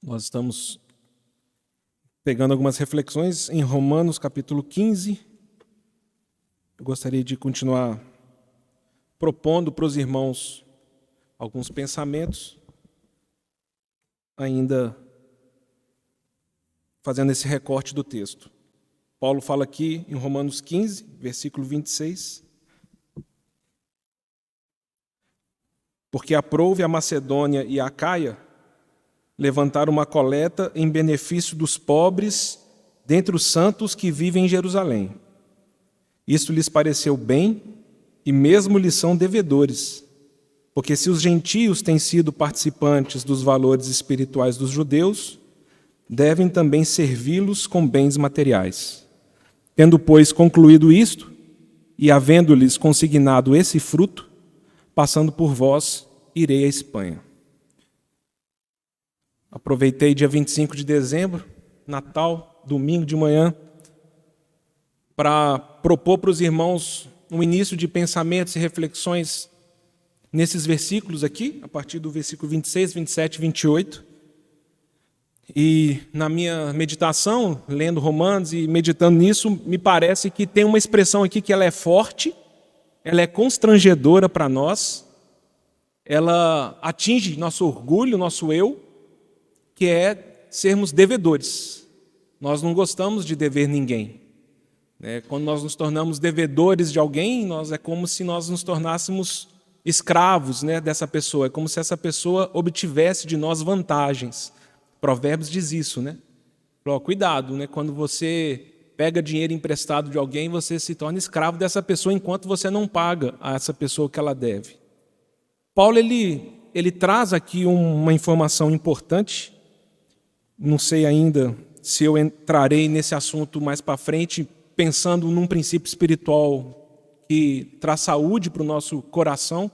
Nós estamos pegando algumas reflexões em Romanos, capítulo 15. Eu gostaria de continuar propondo para os irmãos alguns pensamentos, ainda fazendo esse recorte do texto. Paulo fala aqui em Romanos 15, versículo 26. Porque aprouve a Macedônia e a Acaia levantar uma coleta em benefício dos pobres dentre os santos que vivem em Jerusalém. Isto lhes pareceu bem e mesmo lhes são devedores, porque se os gentios têm sido participantes dos valores espirituais dos judeus, devem também servi-los com bens materiais. Tendo, pois, concluído isto, e havendo-lhes consignado esse fruto, passando por vós, irei à Espanha. Aproveitei dia 25 de dezembro, Natal, domingo de manhã, para propor para os irmãos um início de pensamentos e reflexões nesses versículos aqui, a partir do versículo 26, 27 e 28. E na minha meditação, lendo Romanos e meditando nisso, me parece que tem uma expressão aqui que ela é forte, ela é constrangedora para nós, ela atinge nosso orgulho, nosso eu, que é sermos devedores. Nós não gostamos de dever ninguém. Quando nós nos tornamos devedores de alguém, é como se nós nos tornássemos escravos dessa pessoa, é como se essa pessoa obtivesse de nós vantagens. Provérbios diz isso, Cuidado, quando você pega dinheiro emprestado de alguém, você se torna escravo dessa pessoa enquanto você não paga a essa pessoa que ela deve. Paulo, ele traz aqui uma informação importante. Não sei ainda se eu entrarei nesse assunto mais para frente, pensando num princípio espiritual que traz saúde para o nosso coração.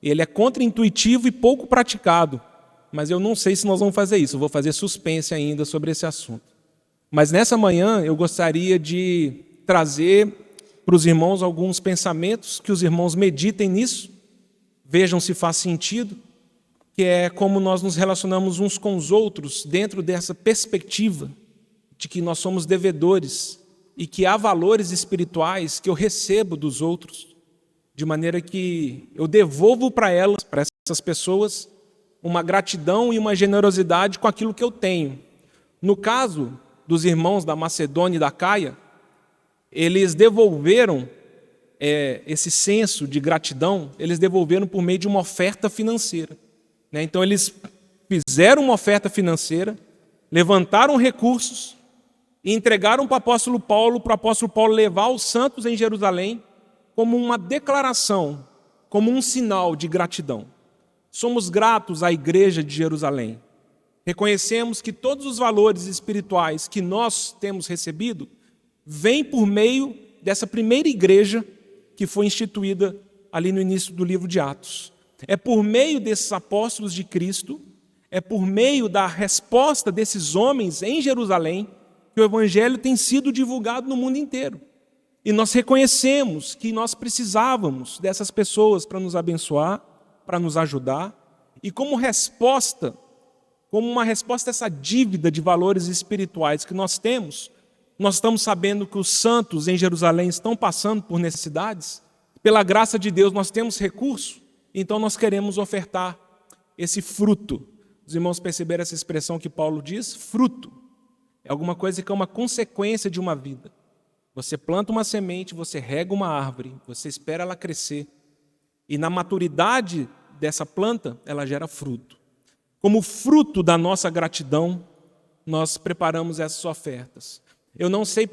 Ele é contraintuitivo e pouco praticado, mas eu não sei se nós vamos fazer isso. Eu vou fazer suspense ainda sobre esse assunto. Mas nessa manhã eu gostaria de trazer para os irmãos alguns pensamentos, que os irmãos meditem nisso, vejam se faz sentido, que é como nós nos relacionamos uns com os outros dentro dessa perspectiva de que nós somos devedores e que há valores espirituais que eu recebo dos outros, de maneira que eu devolvo para elas, para essas pessoas, uma gratidão e uma generosidade com aquilo que eu tenho. No caso dos irmãos da Macedônia e da Acaia, eles devolveram esse senso de gratidão, eles devolveram por meio de uma oferta financeira. Então eles fizeram uma oferta financeira, levantaram recursos e entregaram para o apóstolo Paulo levar os santos em Jerusalém como uma declaração, como um sinal de gratidão. Somos gratos à igreja de Jerusalém. Reconhecemos que todos os valores espirituais que nós temos recebido vêm por meio dessa primeira igreja que foi instituída ali no início do livro de Atos. É por meio desses apóstolos de Cristo, é por meio da resposta desses homens em Jerusalém, que o evangelho tem sido divulgado no mundo inteiro. E nós reconhecemos que nós precisávamos dessas pessoas para nos abençoar, para nos ajudar, e como uma resposta a essa dívida de valores espirituais que nós temos, nós estamos sabendo que os santos em Jerusalém estão passando por necessidades, pela graça de Deus nós temos recurso, então nós queremos ofertar esse fruto. Os irmãos perceberam essa expressão que Paulo diz? Fruto. É alguma coisa que é uma consequência de uma vida. Você planta uma semente, você rega uma árvore, você espera ela crescer. E na maturidade dessa planta, ela gera fruto. Como fruto da nossa gratidão, nós preparamos essas ofertas. Eu não sei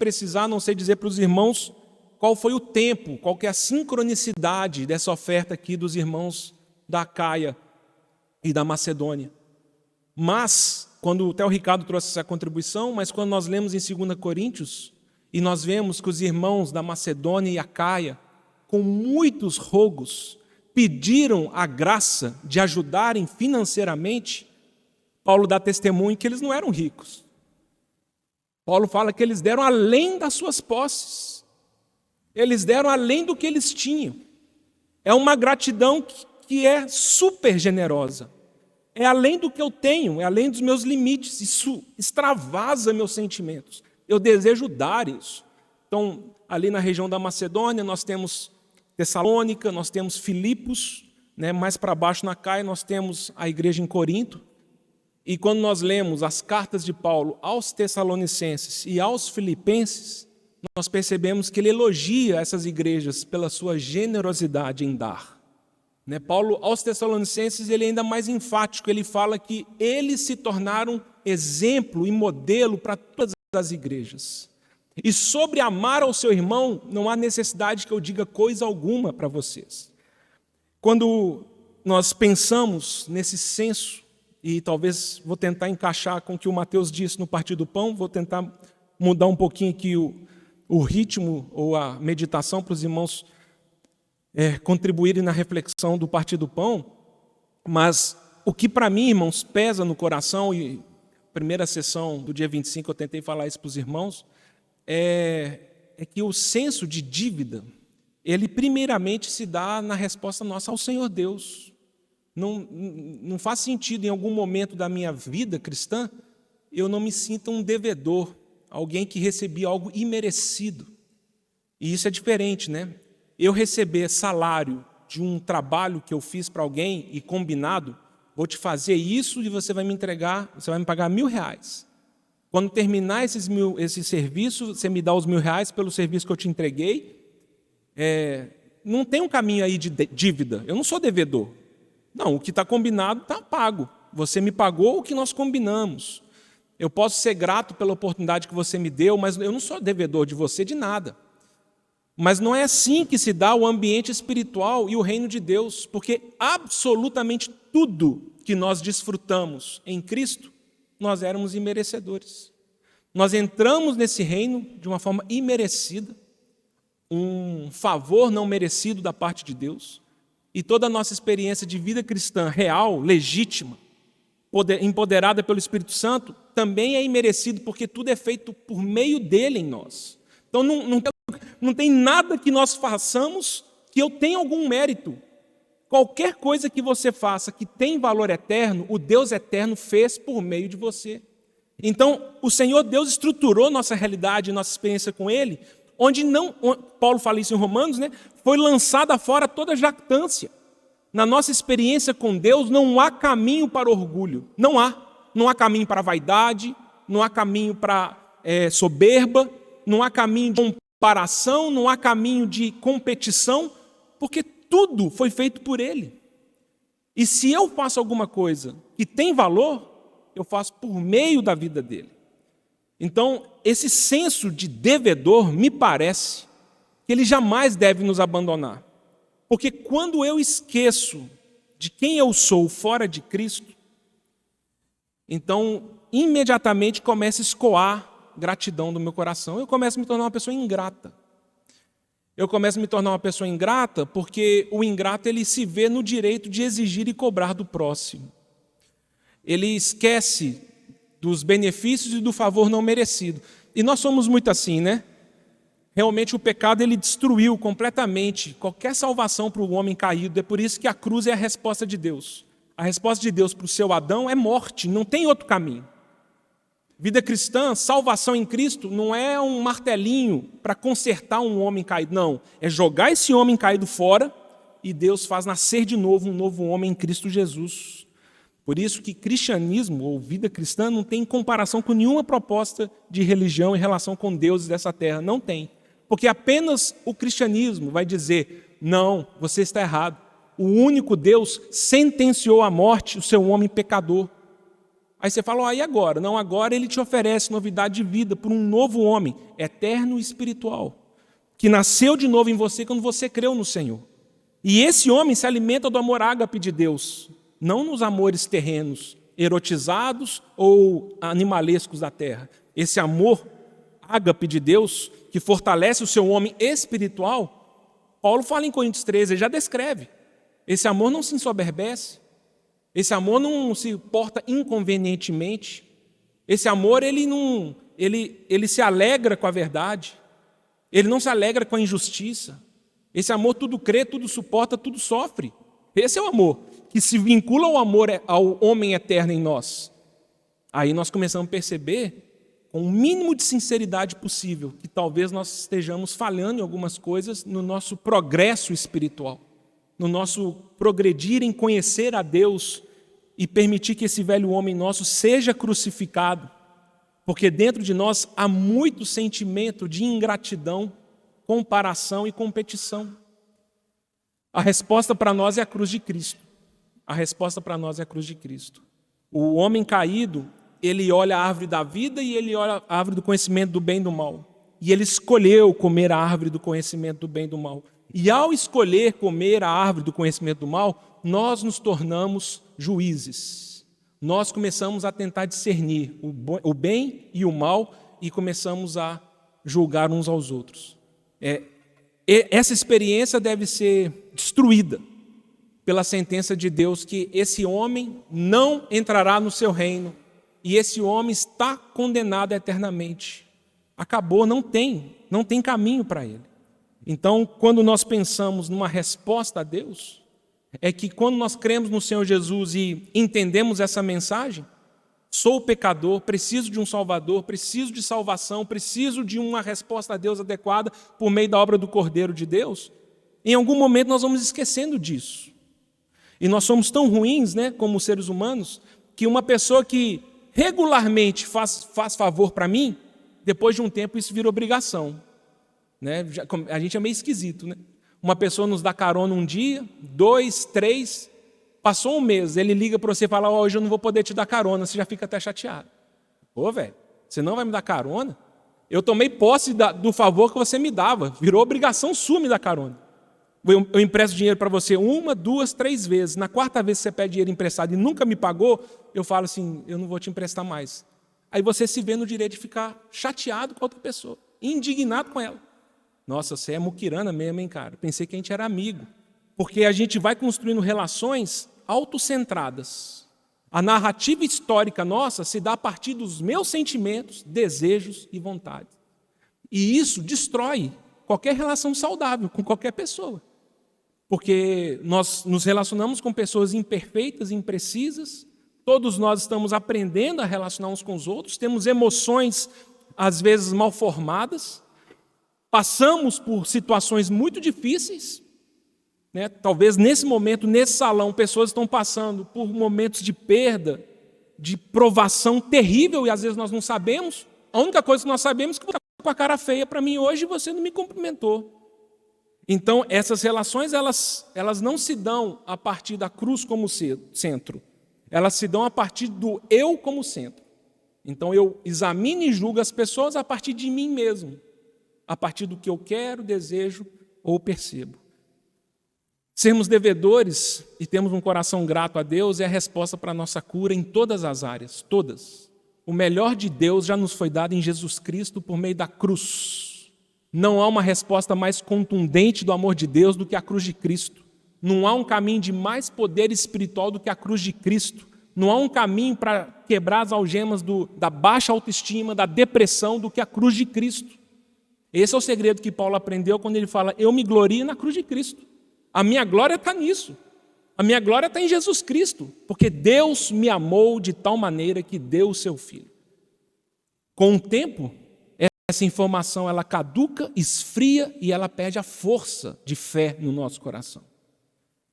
dizer para os irmãos qual foi o tempo, qual que é a sincronicidade dessa oferta aqui dos irmãos da Acaia e da Macedônia. Mas, até o Ricardo trouxe essa contribuição, mas quando nós lemos em 2 Coríntios, e nós vemos que os irmãos da Macedônia e Acaia, com muitos rogos, pediram a graça de ajudarem financeiramente, Paulo dá testemunho que eles não eram ricos. Paulo fala que eles deram além das suas posses. Eles deram além do que eles tinham. É uma gratidão que é super generosa. É além do que eu tenho, é além dos meus limites. Isso extravasa meus sentimentos. Eu desejo dar isso. Então, ali na região da Macedônia, nós temos Tessalônica, nós temos Filipos, né? Mais para baixo na Caia, nós temos a igreja em Corinto. E quando nós lemos as cartas de Paulo aos Tessalonicenses e aos Filipenses, nós percebemos que ele elogia essas igrejas pela sua generosidade em dar. Paulo, aos Tessalonicenses, ele é ainda mais enfático, ele fala que eles se tornaram exemplo e modelo para todas as igrejas. E sobre amar ao seu irmão, não há necessidade que eu diga coisa alguma para vocês. Quando nós pensamos nesse senso, e talvez vou tentar encaixar com o que o Mateus disse no Partir do Pão, vou tentar mudar um pouquinho aqui o ritmo ou a meditação para os irmãos contribuírem na reflexão do Partir do Pão, mas o que para mim, irmãos, pesa no coração, e primeira sessão do dia 25 eu tentei falar isso para os irmãos, é que o senso de dívida, ele primeiramente se dá na resposta nossa ao Senhor Deus. Não faz sentido em algum momento da minha vida cristã eu não me sinta um devedor, alguém que recebia algo imerecido. E isso é diferente, né? Eu receber salário de um trabalho que eu fiz para alguém e combinado, vou te fazer isso e você vai me entregar, você vai me pagar R$1.000. Quando terminar esse serviço, você me dá os R$1.000 pelo serviço que eu te entreguei. Não tem um caminho aí de dívida, eu não sou devedor. Não, o que está combinado está pago. Você me pagou o que nós combinamos. Eu posso ser grato pela oportunidade que você me deu, mas eu não sou devedor de você de nada. Mas não é assim que se dá o ambiente espiritual e o reino de Deus, porque absolutamente tudo que nós desfrutamos em Cristo, nós éramos imerecedores. Nós entramos nesse reino de uma forma imerecida, um favor não merecido da parte de Deus, e toda a nossa experiência de vida cristã real, legítima, empoderada pelo Espírito Santo, também é imerecido, porque tudo é feito por meio dele em nós. Então não tem nada que nós façamos que eu tenha algum mérito. Qualquer coisa que você faça que tem valor eterno, o Deus eterno fez por meio de você. Então, o Senhor Deus estruturou nossa realidade, nossa experiência com Ele, onde Paulo fala isso em Romanos, né? Foi lançada fora toda jactância. Na nossa experiência com Deus não há caminho para orgulho. Não há caminho para vaidade, não há caminho para soberba, não há caminho de comparação, não há caminho de competição, porque tudo foi feito por Ele. E se eu faço alguma coisa que tem valor, eu faço por meio da vida dele. Então, esse senso de devedor, me parece que ele jamais deve nos abandonar. Porque quando eu esqueço de quem eu sou fora de Cristo, então, imediatamente começa a escoar gratidão do meu coração. Eu começo a me tornar uma pessoa ingrata. Eu começo a me tornar uma pessoa ingrata porque o ingrato ele se vê no direito de exigir e cobrar do próximo. Ele esquece dos benefícios e do favor não merecido. E nós somos muito assim, né? Realmente o pecado ele destruiu completamente qualquer salvação para o homem caído. É por isso que a cruz é a resposta de Deus. A resposta de Deus para o seu Adão é morte, não tem outro caminho. Vida cristã, salvação em Cristo, não é um martelinho para consertar um homem caído, não. É jogar esse homem caído fora e Deus faz nascer de novo um novo homem em Cristo Jesus. Por isso que cristianismo ou vida cristã não tem comparação com nenhuma proposta de religião em relação com deuses dessa terra, não tem. Porque apenas o cristianismo vai dizer, não, você está errado. O único Deus sentenciou à morte o seu homem pecador. Aí você fala, e agora? Não, agora ele te oferece novidade de vida por um novo homem, eterno e espiritual, que nasceu de novo em você quando você creu no Senhor. E esse homem se alimenta do amor ágape de Deus, não nos amores terrenos, erotizados ou animalescos da terra. Esse amor ágape de Deus, que fortalece o seu homem espiritual, Paulo fala em Coríntios 13, ele já descreve. Esse amor não se ensoberbece. Esse amor não se porta inconvenientemente. Esse amor ele se alegra com a verdade. Ele não se alegra com a injustiça. Esse amor tudo crê, tudo suporta, tudo sofre. Esse é o amor. que se vincula ao amor ao homem eterno em nós, aí nós começamos a perceber, com o mínimo de sinceridade possível, que talvez nós estejamos falhando em algumas coisas no nosso progresso espiritual, no nosso progredir em conhecer a Deus e permitir que esse velho homem nosso seja crucificado, porque dentro de nós há muito sentimento de ingratidão, comparação e competição. A resposta para nós é a cruz de Cristo. A resposta para nós é a cruz de Cristo. O homem caído, ele olha a árvore da vida e ele olha a árvore do conhecimento do bem e do mal. E ele escolheu comer a árvore do conhecimento do bem e do mal. E ao escolher comer a árvore do conhecimento do mal, nós nos tornamos juízes. Nós começamos a tentar discernir o bem e o mal e começamos a julgar uns aos outros. Essa experiência deve ser destruída pela sentença de Deus que esse homem não entrará no seu reino e esse homem está condenado eternamente. Acabou, não tem caminho para ele. Então, quando nós pensamos numa resposta a Deus, é que quando nós cremos no Senhor Jesus e entendemos essa mensagem, sou pecador, preciso de um Salvador, preciso de salvação, preciso de uma resposta a Deus adequada por meio da obra do Cordeiro de Deus, em algum momento nós vamos esquecendo disso. E nós somos tão ruins, como seres humanos, que uma pessoa que regularmente faz favor para mim, depois de um tempo isso vira obrigação. A gente é meio esquisito. Uma pessoa nos dá carona um dia, 2, 3, passou um mês, ele liga para você e fala, hoje eu não vou poder te dar carona, você já fica até chateado. Pô, velho, você não vai me dar carona? Eu tomei posse do favor que você me dava, virou obrigação sua me dar carona. Eu empresto dinheiro para você 1, 2, 3 vezes, na 4ª vez que você pede dinheiro emprestado e nunca me pagou, eu falo assim, eu não vou te emprestar mais. Aí você se vê no direito de ficar chateado com a outra pessoa, indignado com ela. Nossa, você é muquirana mesmo, hein, cara? Pensei que a gente era amigo. Porque a gente vai construindo relações autocentradas. A narrativa histórica nossa se dá a partir dos meus sentimentos, desejos e vontades. E isso destrói qualquer relação saudável com qualquer pessoa. Porque nós nos relacionamos com pessoas imperfeitas, imprecisas, todos nós estamos aprendendo a relacionar uns com os outros, temos emoções, às vezes, mal formadas, passamos por situações muito difíceis, Talvez nesse momento, nesse salão, pessoas estão passando por momentos de perda, de provação terrível, e às vezes nós não sabemos. A única coisa que nós sabemos é que você está com a cara feia para mim hoje e você não me cumprimentou. Então, essas relações, elas não se dão a partir da cruz como centro. Elas se dão a partir do eu como centro. Então, eu examino e julgo as pessoas a partir de mim mesmo. A partir do que eu quero, desejo ou percebo. Sermos devedores e termos um coração grato a Deus é a resposta para a nossa cura em todas as áreas, todas. O melhor de Deus já nos foi dado em Jesus Cristo por meio da cruz. Não há uma resposta mais contundente do amor de Deus do que a cruz de Cristo. Não há um caminho de mais poder espiritual do que a cruz de Cristo. Não há um caminho para quebrar as algemas da baixa autoestima, da depressão, do que a cruz de Cristo. Esse é o segredo que Paulo aprendeu quando ele fala, eu me glorio na cruz de Cristo. A minha glória está nisso. A minha glória está em Jesus Cristo, porque Deus me amou de tal maneira que deu o seu Filho. Com o tempo, essa informação ela caduca, esfria e ela perde a força de fé no nosso coração.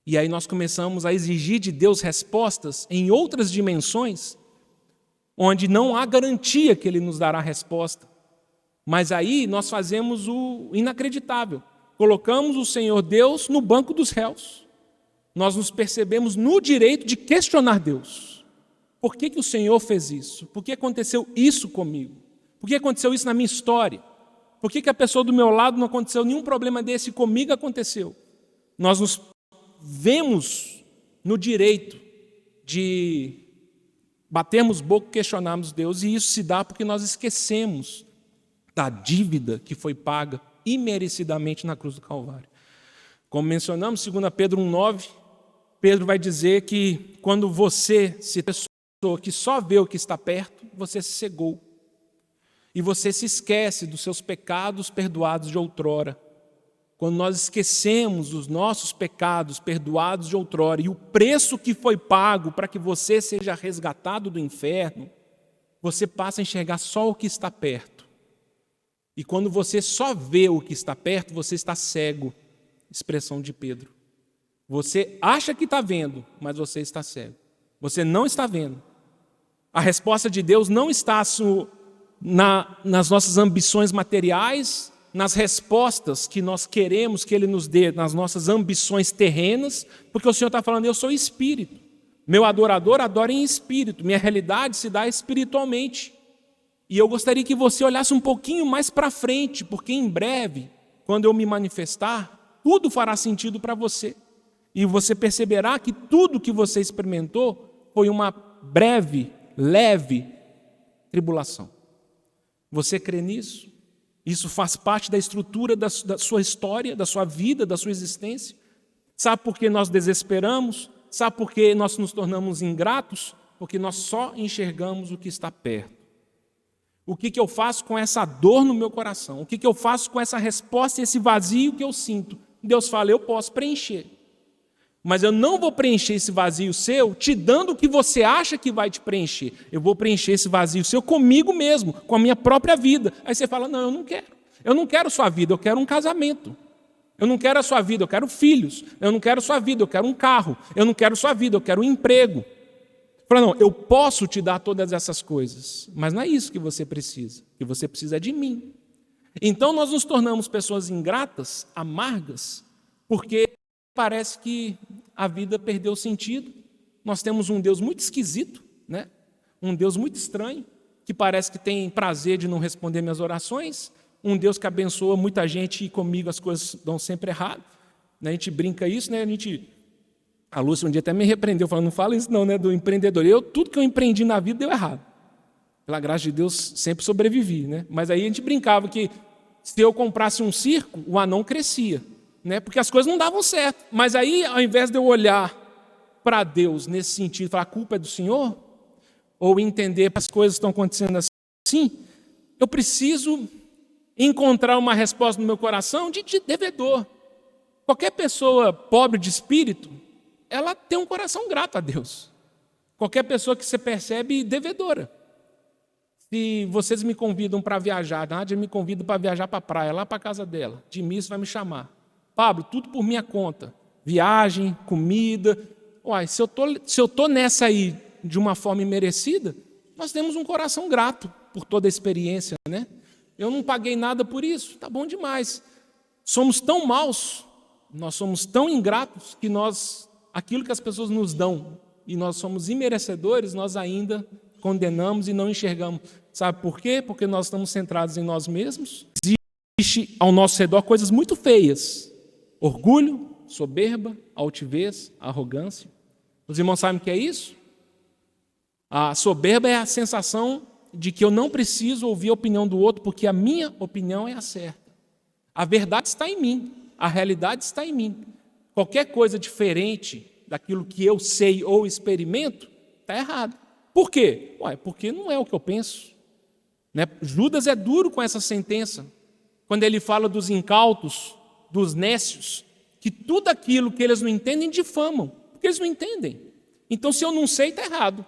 E aí nós começamos a exigir de Deus respostas em outras dimensões, onde não há garantia que Ele nos dará resposta. Mas aí nós fazemos o inacreditável. Colocamos o Senhor Deus no banco dos réus. Nós nos percebemos no direito de questionar Deus. Por que o Senhor fez isso? Por que aconteceu isso comigo? Por que aconteceu isso na minha história? Por que a pessoa do meu lado não aconteceu nenhum problema desse e comigo aconteceu? Nós nos vemos no direito de batermos boca e questionarmos Deus, e isso se dá porque nós esquecemos da dívida que foi paga imerecidamente na cruz do Calvário. Como mencionamos, 2 Pedro 1,9, Pedro vai dizer que quando você se pessoa que só vê o que está perto, você se cegou. E você se esquece dos seus pecados perdoados de outrora. quando nós esquecemos os nossos pecados perdoados de outrora e o preço que foi pago para que você seja resgatado do inferno, você passa a enxergar só o que está perto. E quando você só vê o que está perto, você está cego. Expressão de Pedro. Você acha que está vendo, mas você está cego. Você não está vendo. A resposta de Deus não está nas nossas ambições materiais, nas respostas que nós queremos que Ele nos dê, nas nossas ambições terrenas, porque o Senhor está falando, eu sou espírito. Meu adorador adora em espírito, minha realidade se dá espiritualmente. E eu gostaria que você olhasse um pouquinho mais para frente, porque em breve, quando eu me manifestar, tudo fará sentido para você. E você perceberá que tudo que você experimentou foi uma breve, leve tribulação. Você crê nisso? Isso faz parte da estrutura da sua história, da sua vida, da sua existência? Sabe por que nós desesperamos? Sabe por que nós nos tornamos ingratos? Porque nós só enxergamos o que está perto. O que eu faço com essa dor no meu coração? O que eu faço com essa resposta e esse vazio que eu sinto? Deus fala, eu posso preencher. Mas eu não vou preencher esse vazio seu te dando o que você acha que vai te preencher. Eu vou preencher esse vazio seu comigo mesmo, com a minha própria vida. Aí você fala, não, eu não quero. Eu não quero sua vida, eu quero um casamento. Eu não quero a sua vida, eu quero filhos. Eu não quero sua vida, eu quero um carro. Eu não quero sua vida, eu quero um emprego. Fala, não, eu posso te dar todas essas coisas, mas não é isso que você precisa. O que você precisa é de mim. Então nós nos tornamos pessoas ingratas, amargas, porque parece que a vida perdeu sentido. Nós temos um Deus muito esquisito, né? Um Deus muito estranho, que parece que tem prazer de não responder minhas orações, um Deus que abençoa muita gente e comigo as coisas dão sempre errado. A gente brinca isso, né? A Lúcia um dia até me repreendeu, falando, não fala isso não, né, do empreendedor. Tudo que eu empreendi na vida deu errado. Pela graça de Deus, sempre sobrevivi, né? Mas aí a gente brincava que se eu comprasse um circo, o anão crescia, né? Porque as coisas não davam certo. Mas aí, ao invés de eu olhar para Deus nesse sentido, falar a culpa é do Senhor, ou entender que as coisas estão acontecendo assim, eu preciso encontrar uma resposta no meu coração de devedor. Qualquer pessoa pobre de espírito, ela tem um coração grato a Deus. Qualquer pessoa que você percebe devedora. Se vocês me convidam para viajar, Nádia me convida para viajar para a praia, lá para a casa dela, de mim você vai me chamar. Pablo, tudo por minha conta. Viagem, comida. Uai, se eu estou nessa aí de uma forma imerecida, nós temos um coração grato por toda a experiência, né? Eu não paguei nada por isso, está bom demais. Somos tão maus, nós somos tão ingratos que aquilo que as pessoas nos dão e nós somos imerecedores, nós ainda condenamos e não enxergamos. Sabe por quê? Porque nós estamos centrados em nós mesmos. Existe ao nosso redor coisas muito feias. Orgulho, soberba, altivez, arrogância. Os irmãos sabem o que é isso? A soberba é a sensação de que eu não preciso ouvir a opinião do outro porque a minha opinião é a certa. A verdade está em mim, a realidade está em mim. Qualquer coisa diferente daquilo que eu sei ou experimento, está errado. Por quê? Porque não é o que eu penso. Né? Judas é duro com essa sentença, quando ele fala dos incautos, dos nécios, que tudo aquilo que eles não entendem difamam, porque eles não entendem. Então, se eu não sei, está errado.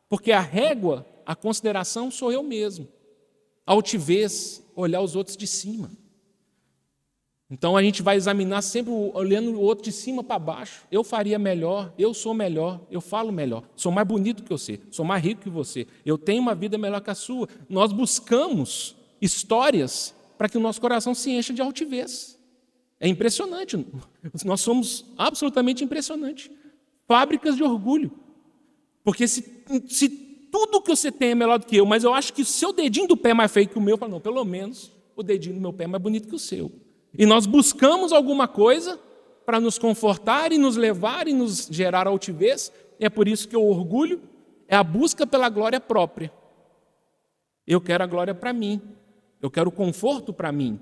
Porque a régua, a consideração sou eu mesmo. A altivez, olhar os outros de cima. Então a gente vai examinar sempre olhando o outro de cima para baixo. Eu faria melhor, eu sou melhor, eu falo melhor, sou mais bonito que você, sou mais rico que você, eu tenho uma vida melhor que a sua. Nós buscamos histórias para que o nosso coração se encha de altivez. É impressionante, nós somos absolutamente impressionantes. Fábricas de orgulho. Porque se tudo que você tem é melhor do que eu, mas eu acho que o seu dedinho do pé é mais feio que o meu, eu falo, não, pelo menos o dedinho do meu pé é mais bonito que o seu. E nós buscamos alguma coisa para nos confortar e nos levar e nos gerar altivez. E é por isso que o orgulho é a busca pela glória própria. Eu quero a glória para mim. Eu quero o conforto para mim.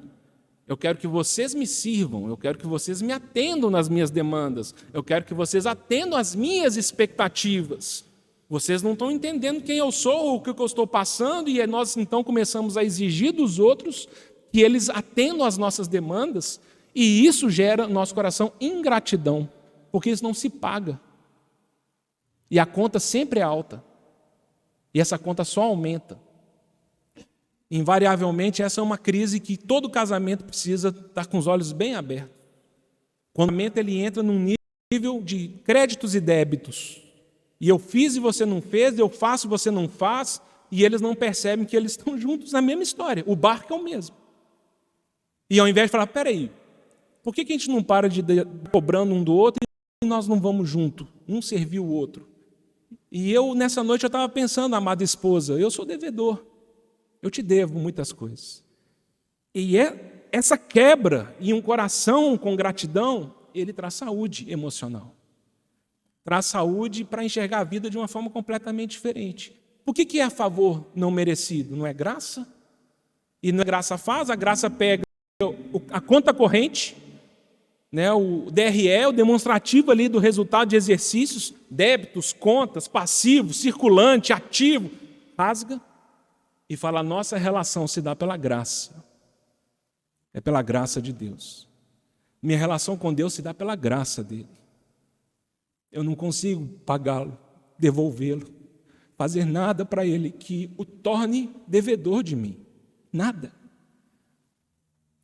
Eu quero que vocês me sirvam. Eu quero que vocês me atendam nas minhas demandas. Eu quero que vocês atendam às minhas expectativas. Vocês não estão entendendo quem eu sou, o que eu estou passando, e nós então começamos a exigir dos outros que eles atendam às nossas demandas, E isso gera no nosso coração ingratidão, porque isso não se paga. E a conta sempre é alta. E essa conta só aumenta. Invariavelmente, essa é uma crise que todo casamento precisa estar com os olhos bem abertos. Quando o casamento ele entra num nível de créditos e débitos. E eu fiz e você não fez, eu faço e você não faz, e eles não percebem que eles estão juntos na mesma história. O barco é o mesmo. E ao invés de falar, peraí, por que a gente não para de cobrando um do outro e nós não vamos junto? Um servir o outro. E nessa noite, eu estava pensando, amada esposa, eu sou devedor. Eu te devo muitas coisas. E essa quebra e um coração com gratidão, ele traz saúde emocional. Traz saúde para enxergar a vida de uma forma completamente diferente. Por que é favor não merecido? Não é graça? E não é graça faz, a graça pega a conta corrente, né, o DRE, o demonstrativo ali do resultado de exercícios, débitos, contas, passivos, circulante, ativo, rasga e fala, a nossa relação se dá pela graça. É pela graça de Deus. Minha relação com Deus se dá pela graça dele. Eu não consigo pagá-lo, devolvê-lo, fazer nada para ele que o torne devedor de mim. Nada.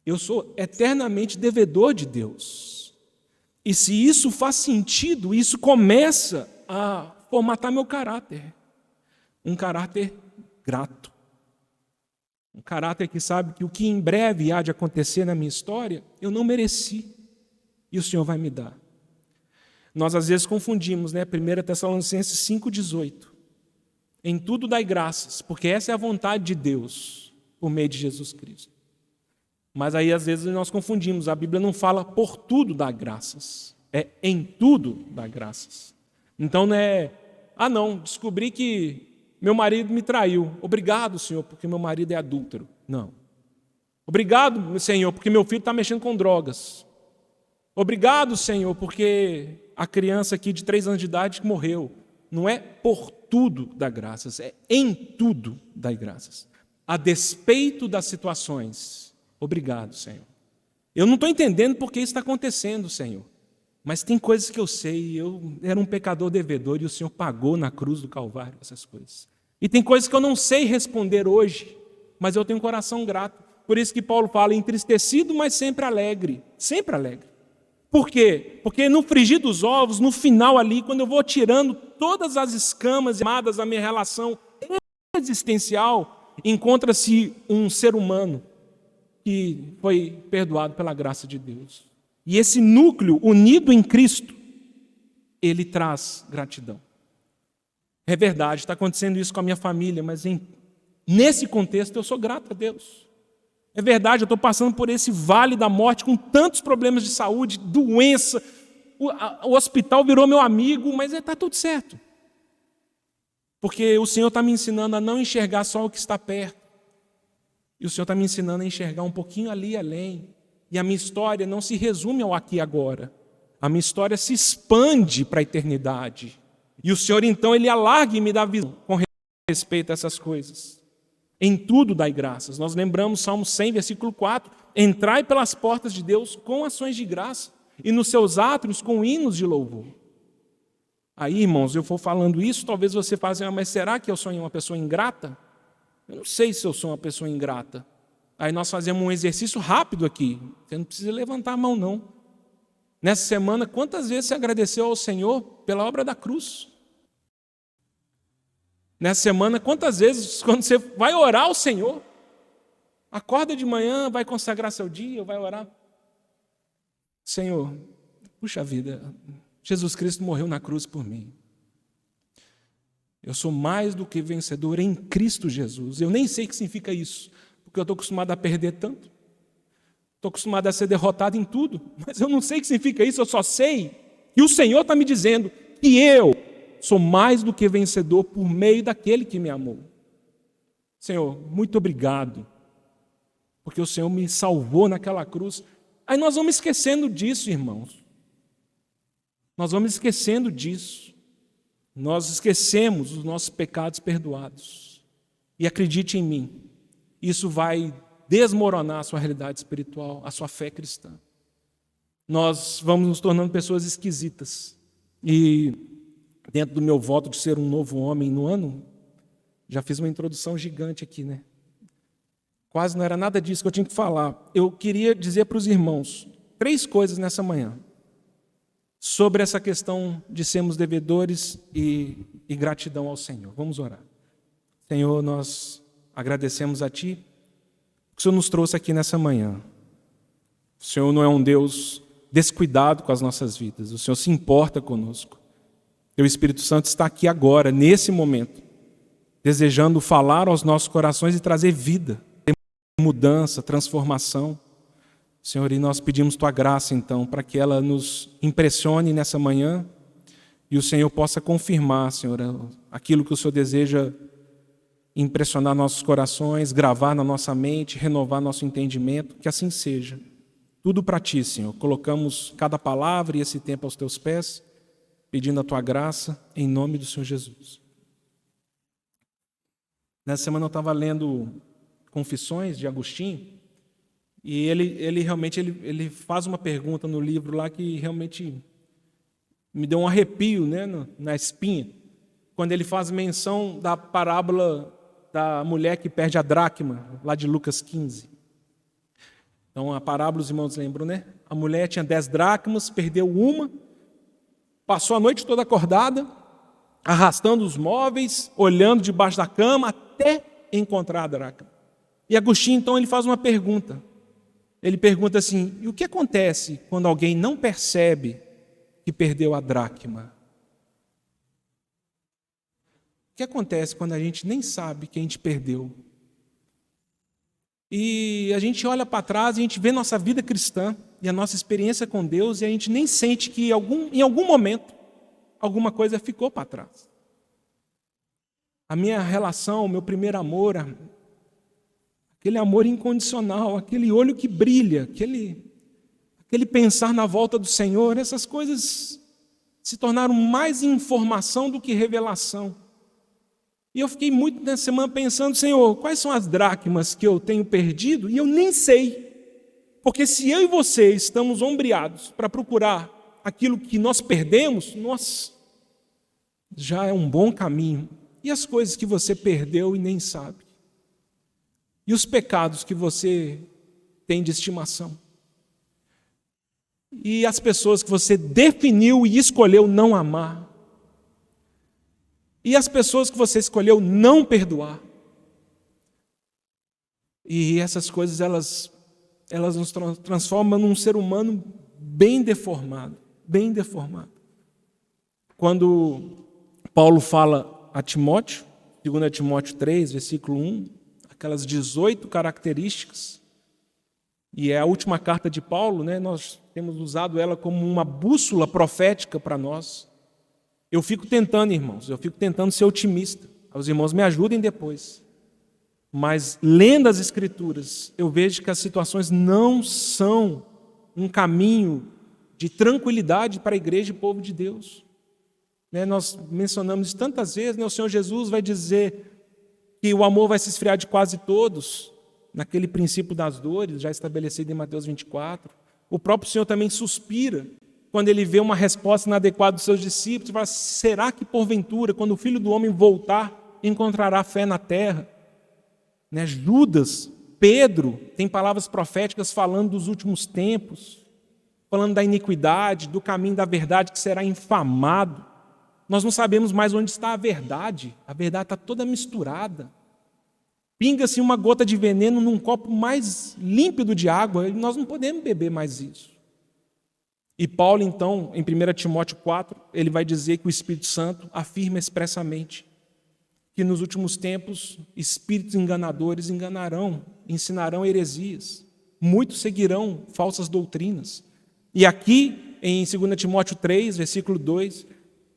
Eu sou eternamente devedor de Deus. E se isso faz sentido, isso começa a formatar meu caráter. Um caráter grato. Um caráter que sabe que o que em breve há de acontecer na minha história, eu não mereci. E o Senhor vai me dar. Nós às vezes confundimos, né? 1 Tessalonicenses 5,18. Em tudo dai graças, porque essa é a vontade de Deus, por meio de Jesus Cristo. Mas aí às vezes nós confundimos, a Bíblia não fala por tudo dá graças, é em tudo dá graças. Então não é, descobri que meu marido me traiu, obrigado Senhor, porque meu marido é adúltero. Não. Obrigado Senhor, porque meu filho está mexendo com drogas. Obrigado Senhor, porque a criança aqui de 3 anos de idade morreu. Não é por tudo dá graças, é em tudo dá graças. A despeito das situações. Obrigado, Senhor. Eu não estou entendendo por que isso está acontecendo, Senhor. Mas tem coisas que eu sei. Eu era um pecador devedor e o Senhor pagou na cruz do Calvário essas coisas. E tem coisas que eu não sei responder hoje, mas eu tenho um coração grato. Por isso que Paulo fala, entristecido, mas sempre alegre. Sempre alegre. Por quê? Porque no frigir dos ovos, no final ali, quando eu vou tirando todas as escamas amadas da minha relação existencial, encontra-se um ser humano que foi perdoado pela graça de Deus. E esse núcleo unido em Cristo, ele traz gratidão. É verdade, está acontecendo isso com a minha família, mas nesse contexto eu sou grato a Deus. É verdade, eu estou passando por esse vale da morte com tantos problemas de saúde, doença, o hospital virou meu amigo, mas está tudo certo. Porque o Senhor está me ensinando a não enxergar só o que está perto. E o Senhor está me ensinando a enxergar um pouquinho ali além. E a minha história não se resume ao aqui e agora. A minha história se expande para a eternidade. E o Senhor, então, Ele alarga e me dá visão com respeito a essas coisas. Em tudo dai graças. Nós lembramos Salmo 100, versículo 4. Entrai pelas portas de Deus com ações de graça e nos seus átrios com hinos de louvor. Aí, irmãos, eu vou falando isso, talvez você faça, mas será que eu sou uma pessoa ingrata? Eu não sei se eu sou uma pessoa ingrata. Aí nós fazemos um exercício rápido aqui. Você não precisa levantar a mão, não. Nessa semana, quantas vezes você agradeceu ao Senhor pela obra da cruz? Nessa semana, quantas vezes, quando você vai orar ao Senhor, acorda de manhã, vai consagrar seu dia, vai orar. Senhor, puxa vida, Jesus Cristo morreu na cruz por mim. Eu sou mais do que vencedor em Cristo Jesus. Eu nem sei o que significa isso, porque eu estou acostumado a perder tanto. Estou acostumado a ser derrotado em tudo, mas eu não sei o que significa isso, eu só sei que o Senhor está me dizendo que eu sou mais do que vencedor por meio daquele que me amou. Senhor, muito obrigado, porque o Senhor me salvou naquela cruz. Aí nós vamos esquecendo disso, irmãos. Nós vamos esquecendo disso. Nós esquecemos os nossos pecados perdoados. E acredite em mim, isso vai desmoronar a sua realidade espiritual, a sua fé cristã. nós vamos nos tornando pessoas esquisitas. E dentro do meu voto de ser um novo homem no ano, já fiz uma introdução gigante aqui, né? Quase não era nada disso que eu tinha que falar. Eu queria dizer para os irmãos 3 coisas nessa manhã sobre essa questão de sermos devedores e gratidão ao Senhor. Vamos orar. Senhor, nós agradecemos a Ti que o Senhor nos trouxe aqui nessa manhã. O Senhor não é um Deus descuidado com as nossas vidas. O Senhor se importa conosco. E o Espírito Santo está aqui agora, nesse momento, desejando falar aos nossos corações e trazer vida, mudança, transformação. Senhor, e nós pedimos Tua graça, então, para que ela nos impressione nessa manhã e o Senhor possa confirmar, Senhor, aquilo que o Senhor deseja impressionar nossos corações, gravar na nossa mente, renovar nosso entendimento, que assim seja. Tudo para Ti, Senhor. Colocamos cada palavra e esse tempo aos Teus pés, pedindo a Tua graça, em nome do Senhor Jesus. Nessa semana eu estava lendo Confissões de Agostinho, e ele realmente faz uma pergunta no livro lá que realmente me deu um arrepio, né, na espinha, quando ele faz menção da parábola da mulher que perde a dracma, lá de Lucas 15. Então, a parábola, os irmãos lembram, né? A mulher tinha 10 dracmas, perdeu uma, passou a noite toda acordada, arrastando os móveis, olhando debaixo da cama, até encontrar a dracma. E Agostinho, então, ele faz uma pergunta. Ele pergunta assim: e o que acontece quando alguém não percebe que perdeu a dracma? O que acontece quando a gente nem sabe que a gente perdeu? E a gente olha para trás e a gente vê nossa vida cristã e a nossa experiência com Deus e a gente nem sente que em algum momento alguma coisa ficou para trás. A minha relação, o meu primeiro amor, aquele amor incondicional, aquele olho que brilha, aquele pensar na volta do Senhor, essas coisas se tornaram mais informação do que revelação. E eu fiquei muito nessa semana pensando: Senhor, quais são as dracmas que eu tenho perdido? E eu nem sei. Porque se eu e você estamos ombreados para procurar aquilo que nós perdemos, já é um bom caminho. E as coisas que você perdeu e nem sabe? E os pecados que você tem de estimação? E as pessoas que você definiu e escolheu não amar? E as pessoas que você escolheu não perdoar? E essas coisas, elas nos transformam num ser humano bem deformado, bem deformado. Quando Paulo fala a Timóteo, 2 Timóteo 3, versículo 1, aquelas 18 características, e é a última carta de Paulo, né? Nós temos usado ela como uma bússola profética para nós. Eu fico tentando, irmãos, ser otimista. Os irmãos me ajudem depois. Mas, lendo as Escrituras, eu vejo que as situações não são um caminho de tranquilidade para a igreja e povo de Deus. Nós mencionamos isso tantas vezes, o Senhor Jesus vai dizer que o amor vai se esfriar de quase todos, naquele princípio das dores, já estabelecido em Mateus 24. O próprio Senhor também suspira quando ele vê uma resposta inadequada dos seus discípulos, e fala: será que porventura, quando o Filho do Homem voltar, encontrará fé na terra? Judas, Pedro, tem palavras proféticas falando dos últimos tempos, falando da iniquidade, do caminho da verdade que será infamado. Nós não sabemos mais onde está a verdade está toda misturada. Pinga-se uma gota de veneno num copo mais límpido de água, e nós não podemos beber mais isso. E Paulo, então, em 1 Timóteo 4, ele vai dizer que o Espírito Santo afirma expressamente que nos últimos tempos espíritos enganadores ensinarão heresias, muitos seguirão falsas doutrinas. E aqui, em 2 Timóteo 3, versículo 2,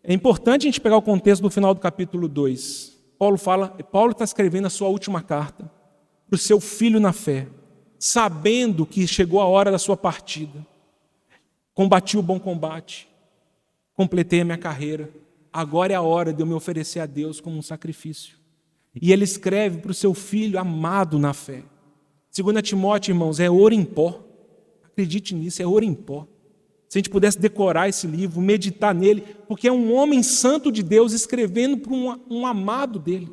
é importante a gente pegar o contexto do final do capítulo 2. Paulo está escrevendo a sua última carta para o seu filho na fé, sabendo que chegou a hora da sua partida. Combati o bom combate, completei a minha carreira, agora é a hora de eu me oferecer a Deus como um sacrifício. E ele escreve para o seu filho amado na fé. 2 Timóteo, irmãos, é ouro em pó. Acredite nisso, é ouro em pó. Se a gente pudesse decorar esse livro, meditar nele, porque é um homem santo de Deus escrevendo para um amado dele.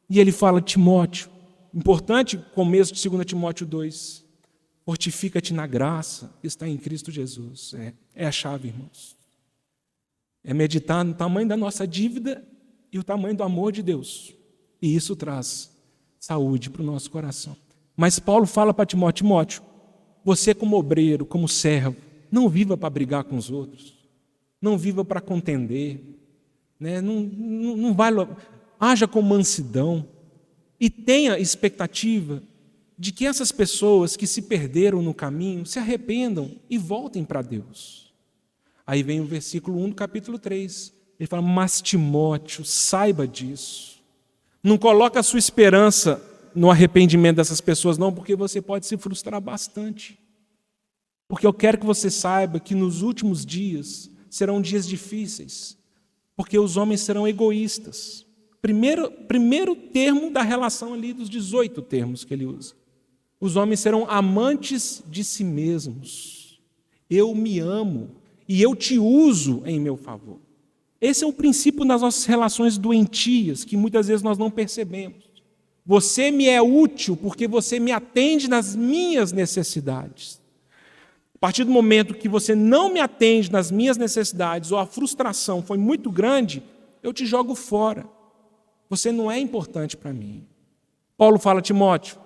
E ele fala, Timóteo, importante começo de 2 Timóteo 2, fortifica-te na graça que está em Cristo Jesus. É a chave, irmãos. É meditar no tamanho da nossa dívida e o tamanho do amor de Deus. E isso traz saúde para o nosso coração. Mas Paulo fala para Timóteo, Timóteo, você como obreiro, como servo, não viva para brigar com os outros, não viva para contender, né? Não vai, haja com mansidão e tenha expectativa de que essas pessoas que se perderam no caminho se arrependam e voltem para Deus. Aí vem o versículo 1 do capítulo 3, ele fala, mas Timóteo, saiba disso, não coloca a sua esperança no arrependimento dessas pessoas não, porque você pode se frustrar bastante. Porque eu quero que você saiba que nos últimos dias serão dias difíceis, porque os homens serão egoístas. Primeiro termo da relação ali dos 18 termos que ele usa. Os homens serão amantes de si mesmos. Eu me amo e eu te uso em meu favor. Esse é o princípio das nossas relações doentias, que muitas vezes nós não percebemos. Você me é útil porque você me atende nas minhas necessidades. A partir do momento que você não me atende nas minhas necessidades ou a frustração foi muito grande, eu te jogo fora. Você não é importante para mim. Paulo fala, Timóteo,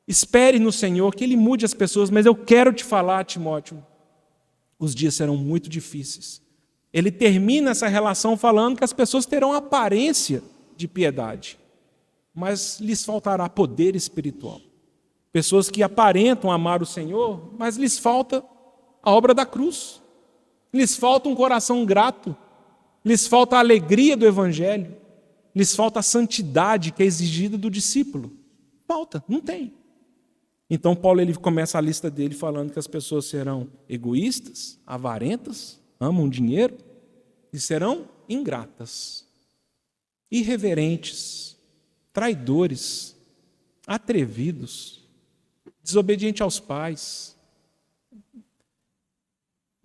espere no Senhor que Ele mude as pessoas, mas eu quero te falar, Timóteo, os dias serão muito difíceis. Ele termina essa relação falando que as pessoas terão aparência de piedade, mas lhes faltará poder espiritual. Pessoas que aparentam amar o Senhor, mas lhes falta a obra da cruz. Lhes falta um coração grato. Lhes falta a alegria do Evangelho. Lhes falta a santidade que é exigida do discípulo. Falta, não tem. Então Paulo ele começa a lista dele falando que as pessoas serão egoístas, avarentas, amam dinheiro e serão ingratas, irreverentes, traidores, atrevidos, desobediente aos pais.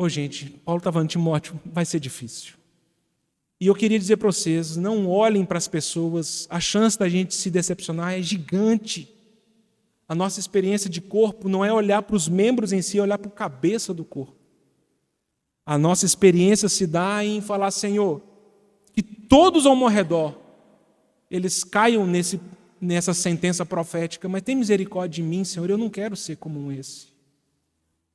Gente, Paulo está falando, Timóteo, vai ser difícil. E eu queria dizer para vocês, não olhem para as pessoas, a chance da gente se decepcionar é gigante. A nossa experiência de corpo não é olhar para os membros em si, é olhar para a cabeça do corpo. A nossa experiência se dá em falar, Senhor, que todos ao meu redor, eles caiam nessa sentença profética, mas tem misericórdia de mim, Senhor, eu não quero ser como esse.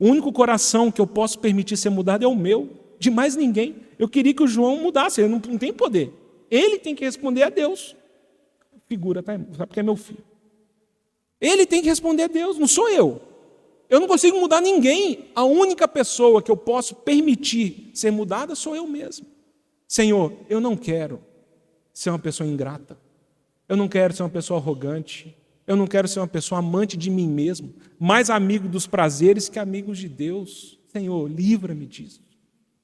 O único coração que eu posso permitir ser mudado é o meu, de mais ninguém. Eu queria que o João mudasse, ele não tem poder. Ele tem que responder a Deus. Figura, tá? Sabe porque é meu filho. Ele tem que responder a Deus, não sou eu. Eu não consigo mudar ninguém. A única pessoa que eu posso permitir ser mudada sou eu mesmo. Senhor, eu não quero ser uma pessoa ingrata. Eu não quero ser uma pessoa arrogante. Eu não quero ser uma pessoa amante de mim mesmo, mais amigo dos prazeres que amigos de Deus. Senhor, livra-me disso.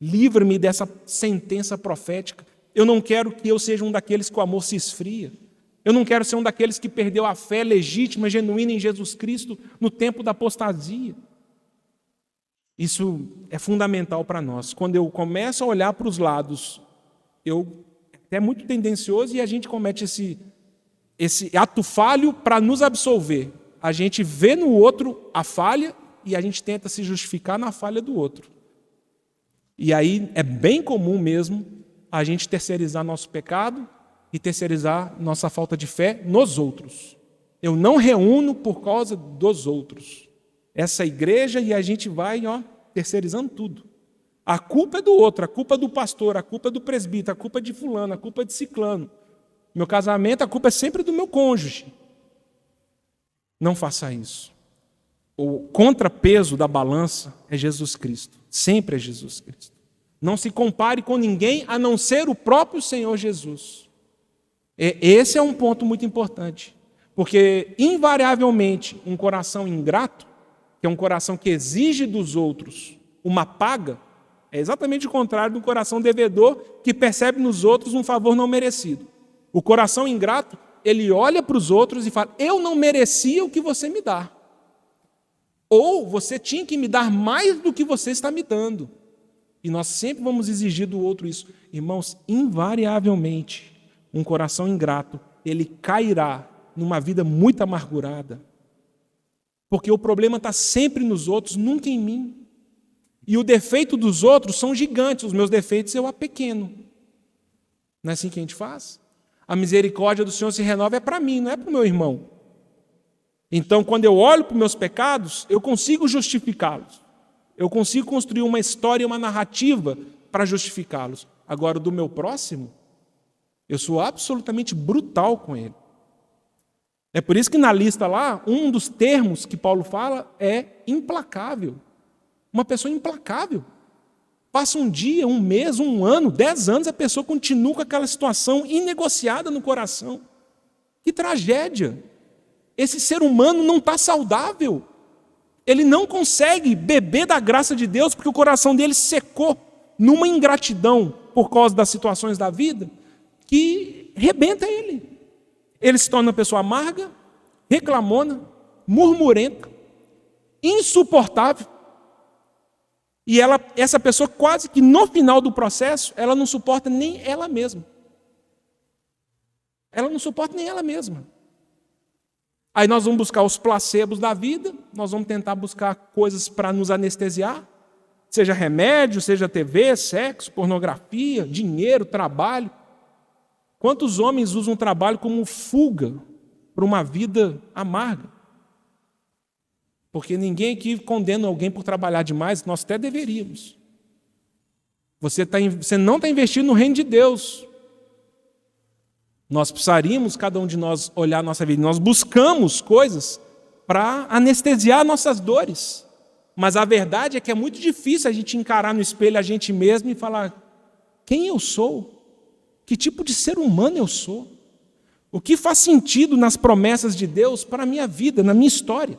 Livra-me dessa sentença profética. Eu não quero que eu seja um daqueles que o amor se esfria. Eu não quero ser um daqueles que perdeu a fé legítima, genuína em Jesus Cristo no tempo da apostasia. Isso é fundamental para nós. Quando eu começo a olhar para os lados, é muito tendencioso e a gente comete esse ato falho para nos absolver. A gente vê no outro a falha e a gente tenta se justificar na falha do outro. E aí é bem comum mesmo a gente terceirizar nosso pecado e terceirizar nossa falta de fé nos outros. Eu não reúno por causa dos outros. Essa igreja e a gente vai terceirizando tudo. A culpa é do outro, a culpa é do pastor, a culpa é do presbítero, a culpa é de fulano, a culpa é de ciclano. Meu casamento, a culpa é sempre do meu cônjuge. Não faça isso. O contrapeso da balança é Jesus Cristo. Sempre é Jesus Cristo. Não se compare com ninguém a não ser o próprio Senhor Jesus. Esse é um ponto muito importante. Porque, invariavelmente, um coração ingrato, que é um coração que exige dos outros uma paga, é exatamente o contrário do coração devedor que percebe nos outros um favor não merecido. O coração ingrato, ele olha para os outros e fala, eu não merecia o que você me dá. Ou você tinha que me dar mais do que você está me dando. E nós sempre vamos exigir do outro isso. Irmãos, invariavelmente, um coração ingrato, ele cairá numa vida muito amargurada. Porque o problema está sempre nos outros, nunca em mim. E o defeito dos outros são gigantes, os meus defeitos eu apequeno. Não é assim que a gente faz? A misericórdia do Senhor se renova é para mim, não é para o meu irmão. Então, quando eu olho para os meus pecados, eu consigo justificá-los. Eu consigo construir uma história, uma narrativa para justificá-los. Agora, o do meu próximo, eu sou absolutamente brutal com ele. É por isso que na lista lá, um dos termos que Paulo fala é implacável. Uma pessoa implacável. Passa um dia, um mês, um ano, 10 anos, a pessoa continua com aquela situação inegociada no coração. Que tragédia! Esse ser humano não está saudável. Ele não consegue beber da graça de Deus porque o coração dele secou numa ingratidão por causa das situações da vida que rebenta ele. Ele se torna uma pessoa amarga, reclamona, murmurenta, insuportável. E essa pessoa quase que no final do processo, ela não suporta nem ela mesma. Ela não suporta nem ela mesma. Aí nós vamos buscar os placebos da vida, nós vamos tentar buscar coisas para nos anestesiar, seja remédio, seja TV, sexo, pornografia, dinheiro, trabalho. Quantos homens usam o trabalho como fuga para uma vida amarga? Porque ninguém aqui condena alguém por trabalhar demais, nós até deveríamos. Você não está investindo no reino de Deus. Nós precisaríamos, cada um de nós, olhar a nossa vida. Nós buscamos coisas para anestesiar nossas dores. Mas a verdade é que é muito difícil a gente encarar no espelho a gente mesmo e falar: quem eu sou? Que tipo de ser humano eu sou? O que faz sentido nas promessas de Deus para a minha vida, na minha história?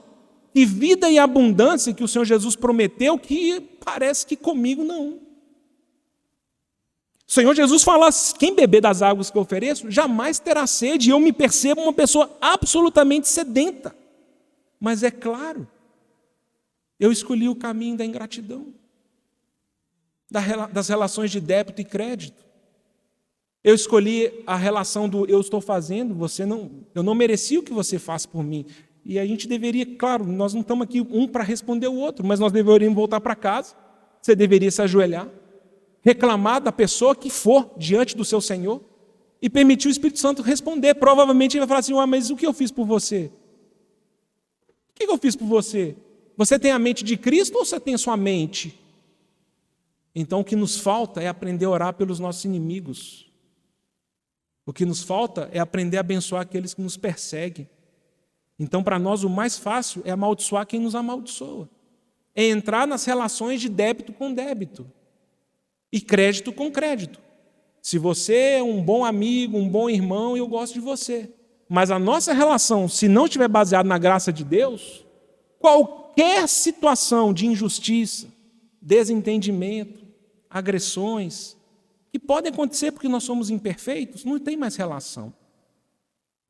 E vida e abundância que o Senhor Jesus prometeu que parece que comigo não. O Senhor Jesus fala: quem beber das águas que eu ofereço, jamais terá sede. E eu me percebo uma pessoa absolutamente sedenta. Mas é claro, eu escolhi o caminho da ingratidão, das relações de débito e crédito. Eu escolhi a relação do eu estou fazendo, eu não mereci o que você faz por mim. E a gente deveria, claro, nós não estamos aqui um para responder o outro, mas nós deveríamos voltar para casa, você deveria se ajoelhar, reclamar da pessoa que for diante do seu Senhor e permitir o Espírito Santo responder. Provavelmente ele vai falar assim: mas o que eu fiz por você? O que eu fiz por você? Você tem a mente de Cristo ou você tem a sua mente? Então o que nos falta é aprender a orar pelos nossos inimigos. O que nos falta é aprender a abençoar aqueles que nos perseguem. Então, para nós, o mais fácil é amaldiçoar quem nos amaldiçoa. É entrar nas relações de débito com débito. E crédito com crédito. Se você é um bom amigo, um bom irmão, eu gosto de você. Mas a nossa relação, se não estiver baseada na graça de Deus, qualquer situação de injustiça, desentendimento, agressões, que podem acontecer porque nós somos imperfeitos, não tem mais relação.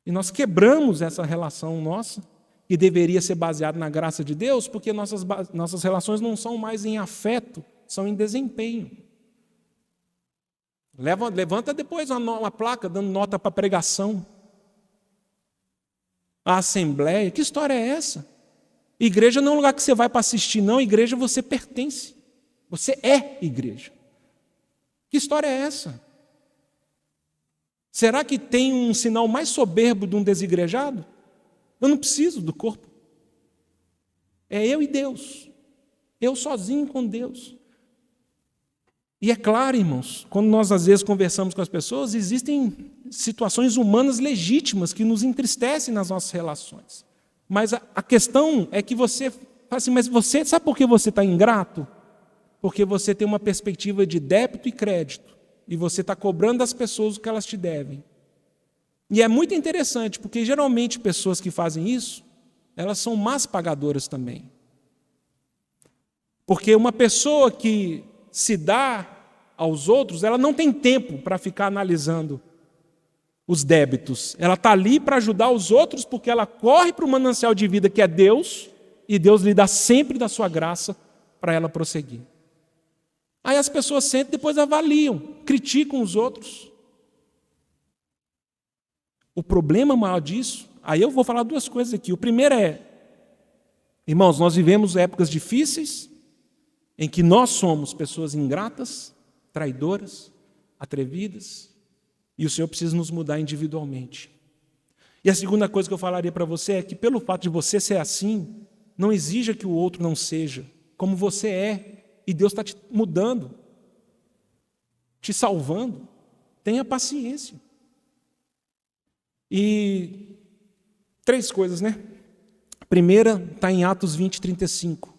E nós quebramos essa relação nossa, que deveria ser baseada na graça de Deus, porque nossas relações não são mais em afeto, são em desempenho. Levanta depois uma placa dando nota para pregação. A assembleia, que história é essa? Igreja não é um lugar que você vai para assistir, não. Igreja você pertence. Você é igreja. Que história é essa? Será que tem um sinal mais soberbo de um desigrejado? Eu não preciso do corpo. É eu e Deus. Eu sozinho com Deus. E é claro, irmãos, quando nós às vezes conversamos com as pessoas, existem situações humanas legítimas que nos entristecem nas nossas relações. Mas a questão é que você fala assim: mas você, sabe por que você está ingrato? Porque você tem uma perspectiva de débito e crédito. E você está cobrando das pessoas o que elas te devem. E é muito interessante, porque geralmente pessoas que fazem isso, elas são más pagadoras também. Porque uma pessoa que se dá aos outros, ela não tem tempo para ficar analisando os débitos. Ela está ali para ajudar os outros, porque ela corre para o manancial de vida que é Deus, e Deus lhe dá sempre da sua graça para ela prosseguir. Aí as pessoas sentam e depois avaliam, criticam os outros. O problema maior disso, aí eu vou falar duas coisas aqui. O primeiro é, irmãos, nós vivemos épocas difíceis, em que nós somos pessoas ingratas, traidoras, atrevidas, e o Senhor precisa nos mudar individualmente. E a segunda coisa que eu falaria para você é que pelo fato de você ser assim, não exija que o outro não seja como você é, e Deus está te mudando, te salvando. Tenha paciência. E 3 coisas, né? A primeira está em Atos 20, 35.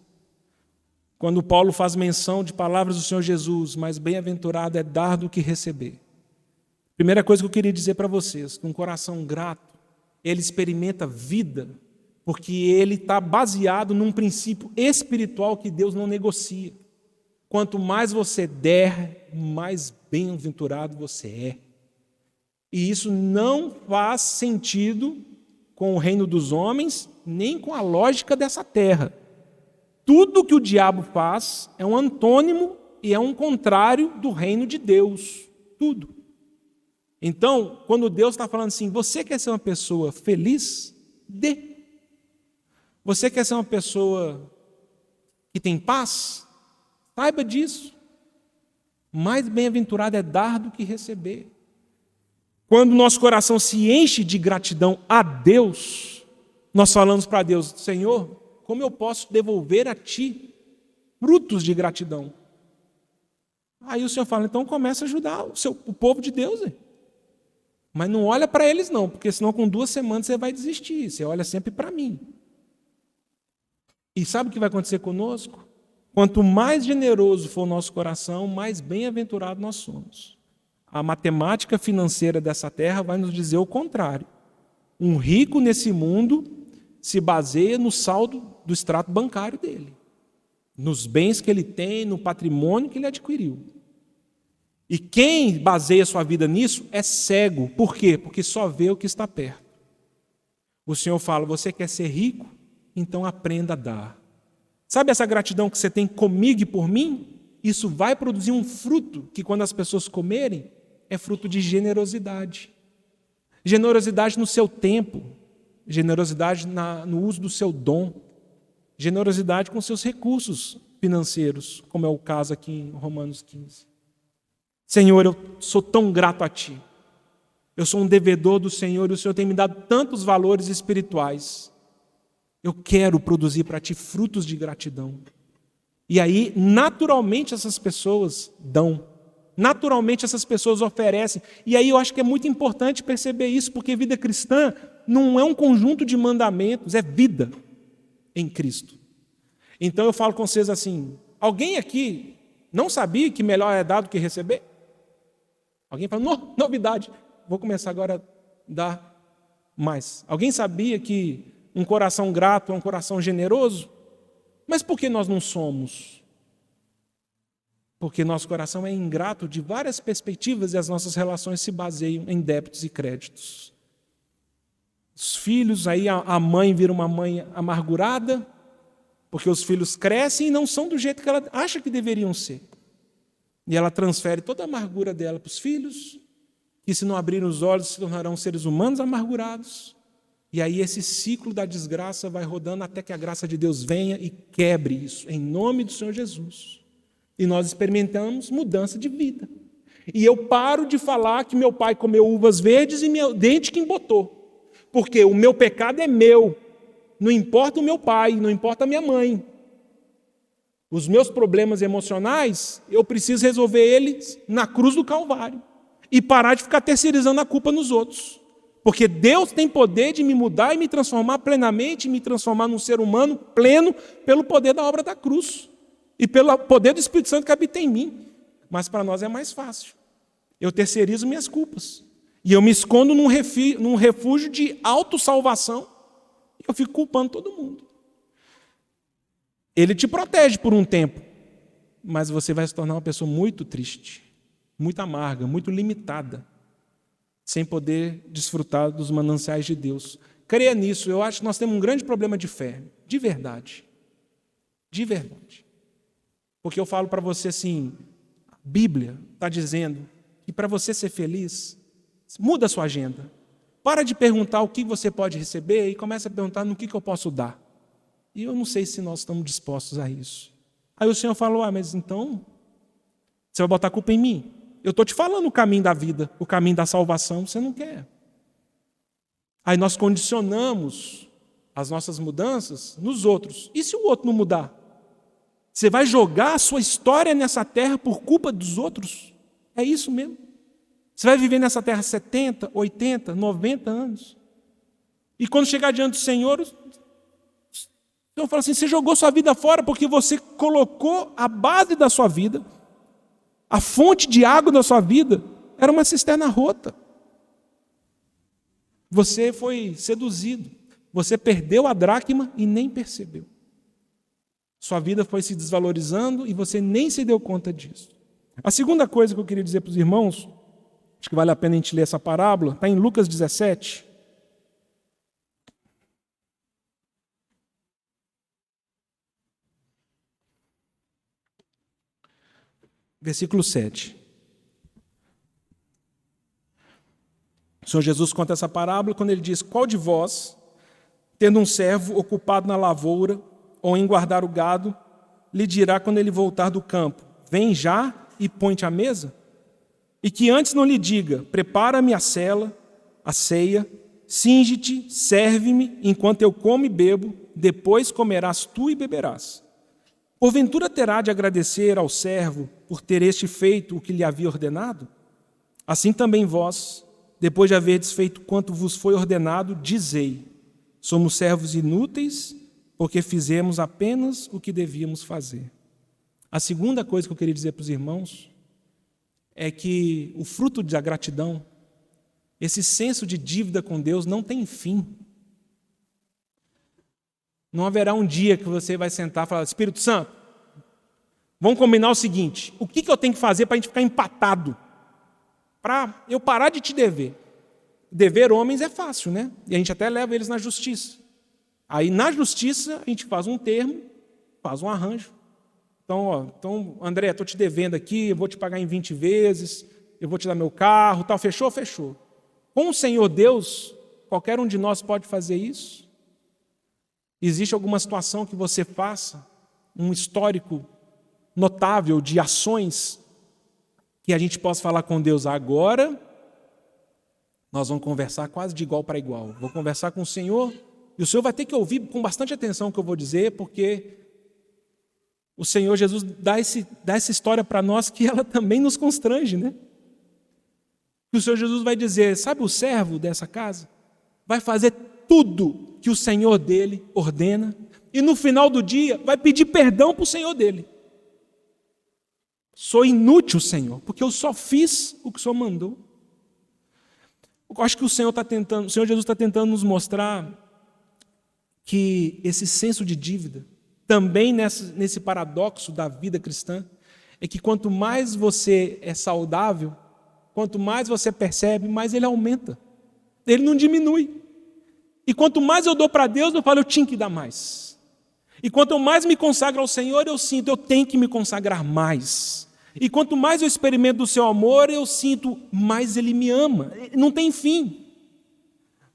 Quando Paulo faz menção de palavras do Senhor Jesus, mas bem-aventurado é dar do que receber. Primeira coisa que eu queria dizer para vocês, com um coração grato, ele experimenta vida, porque ele está baseado num princípio espiritual que Deus não negocia. Quanto mais você der, mais bem-aventurado você é. E isso não faz sentido com o reino dos homens, nem com a lógica dessa terra. Tudo que o diabo faz é um antônimo e é um contrário do reino de Deus. Tudo. Então, quando Deus está falando assim, você quer ser uma pessoa feliz? Dê. Você quer ser uma pessoa que tem paz? Saiba disso. Mais bem-aventurado é dar do que receber. Quando nosso coração se enche de gratidão a Deus, nós falamos para Deus, Senhor, como eu posso devolver a Ti frutos de gratidão? Aí o Senhor fala, então começa a ajudar o povo de Deus. Mas não olha para eles não, porque senão com 2 semanas você vai desistir. Você olha sempre para mim. E sabe o que vai acontecer conosco? Quanto mais generoso for o nosso coração, mais bem-aventurado nós somos. A matemática financeira dessa terra vai nos dizer o contrário. Um rico nesse mundo se baseia no saldo do extrato bancário dele, nos bens que ele tem, no patrimônio que ele adquiriu. E quem baseia sua vida nisso é cego. Por quê? Porque só vê o que está perto. O Senhor fala, você quer ser rico? Então aprenda a dar. Sabe essa gratidão que você tem comigo e por mim? Isso vai produzir um fruto que quando as pessoas comerem, é fruto de generosidade. Generosidade no seu tempo, generosidade no uso do seu dom, generosidade com seus recursos financeiros, como é o caso aqui em Romanos 15. Senhor, eu sou tão grato a Ti. Eu sou um devedor do Senhor e o Senhor tem me dado tantos valores espirituais. Eu quero produzir para Ti frutos de gratidão. E aí, naturalmente, essas pessoas dão. Naturalmente, essas pessoas oferecem. E aí eu acho que é muito importante perceber isso, porque vida cristã não é um conjunto de mandamentos, é vida em Cristo. Então eu falo com vocês assim, alguém aqui não sabia que melhor é dar do que receber? Alguém fala, novidade, vou começar agora a dar mais. Alguém sabia que um coração grato é um coração generoso? Mas por que nós não somos? Porque nosso coração é ingrato de várias perspectivas e as nossas relações se baseiam em débitos e créditos. Os filhos, aí a mãe vira uma mãe amargurada, porque os filhos crescem e não são do jeito que ela acha que deveriam ser. E ela transfere toda a amargura dela para os filhos, que se não abrirem os olhos se tornarão seres humanos amargurados. E aí esse ciclo da desgraça vai rodando até que a graça de Deus venha e quebre isso, em nome do Senhor Jesus. E nós experimentamos mudança de vida. E eu paro de falar que meu pai comeu uvas verdes e meu dente que embotou. Porque o meu pecado é meu. Não importa o meu pai, não importa a minha mãe. Os meus problemas emocionais, eu preciso resolver eles na cruz do Calvário. E parar de ficar terceirizando a culpa nos outros. Porque Deus tem poder de me mudar e me transformar plenamente, e me transformar num ser humano pleno pelo poder da obra da cruz. E pelo poder do Espírito Santo que habita em mim. Mas para nós é mais fácil. Eu terceirizo minhas culpas. E eu me escondo num refúgio de autossalvação. E eu fico culpando todo mundo. Ele te protege por um tempo. Mas você vai se tornar uma pessoa muito triste. Muito amarga, muito limitada. Sem poder desfrutar dos mananciais de Deus. Creia nisso. Eu acho que nós temos um grande problema de fé. de verdade. De verdade. Porque eu falo para você assim, a Bíblia está dizendo que para você ser feliz, muda a sua agenda. Para de perguntar o que você pode receber e começa a perguntar no que eu posso dar. E eu não sei se nós estamos dispostos a isso. Aí o Senhor falou, mas então, você vai botar a culpa em mim? Eu estou te falando o caminho da vida, o caminho da salvação, você não quer. Aí nós condicionamos as nossas mudanças nos outros. E se o outro não mudar? Você vai jogar a sua história nessa terra por culpa dos outros? É isso mesmo. Você vai viver nessa terra 70, 80, 90 anos. E quando chegar diante do Senhor, o Senhor fala assim, você jogou sua vida fora porque você colocou a base da sua vida, a fonte de água da sua vida, era uma cisterna rota. Você foi seduzido. Você perdeu a dracma e nem percebeu. Sua vida foi se desvalorizando e você nem se deu conta disso. A segunda coisa que eu queria dizer para os irmãos, acho que vale a pena a gente ler essa parábola, está em Lucas 17. Versículo 7. O Senhor Jesus conta essa parábola quando ele diz, qual de vós, tendo um servo ocupado na lavoura ou em guardar o gado, lhe dirá quando ele voltar do campo, vem já e põe-te à mesa? E que antes não lhe diga, prepara-me a cela, a ceia, cinge-te, serve-me, enquanto eu como e bebo, depois comerás tu e beberás. Porventura terá de agradecer ao servo por ter este feito o que lhe havia ordenado? Assim também vós, depois de haverdes feito quanto vos foi ordenado, dizei, somos servos inúteis, porque fizemos apenas o que devíamos fazer. A segunda coisa que eu queria dizer para os irmãos é que o fruto da gratidão, esse senso de dívida com Deus não tem fim. Não haverá um dia que você vai sentar e falar, Espírito Santo, vamos combinar o seguinte, o que eu tenho que fazer para a gente ficar empatado? Para eu parar de te dever. Dever homens é fácil, né? E a gente até leva eles na justiça. Aí na justiça a gente faz um termo, faz um arranjo. Então André, estou te devendo aqui, eu vou te pagar em 20 vezes, eu vou te dar meu carro, tal, fechou? Fechou. Com o Senhor Deus, qualquer um de nós pode fazer isso? Existe alguma situação que você faça, um histórico notável de ações, que a gente possa falar com Deus agora, nós vamos conversar quase de igual para igual. Vou conversar com o Senhor, e o Senhor vai ter que ouvir com bastante atenção o que eu vou dizer, porque o Senhor Jesus dá essa história para nós que ela também nos constrange, né? O Senhor Jesus vai dizer, sabe o servo dessa casa? Vai fazer tudo que o Senhor dele ordena, e no final do dia vai pedir perdão para o Senhor dele. Sou inútil, Senhor, porque eu só fiz o que o Senhor mandou. Eu acho que o Senhor Jesus está tentando nos mostrar que esse senso de dívida, também nesse paradoxo da vida cristã, é que quanto mais você é saudável, quanto mais você percebe, mais ele aumenta. Ele não diminui. E quanto mais eu dou para Deus, eu falo, eu tinha que dar mais. E quanto mais me consagro ao Senhor, eu sinto, eu tenho que me consagrar mais. E quanto mais eu experimento do seu amor, eu sinto, mais Ele me ama. Não tem fim.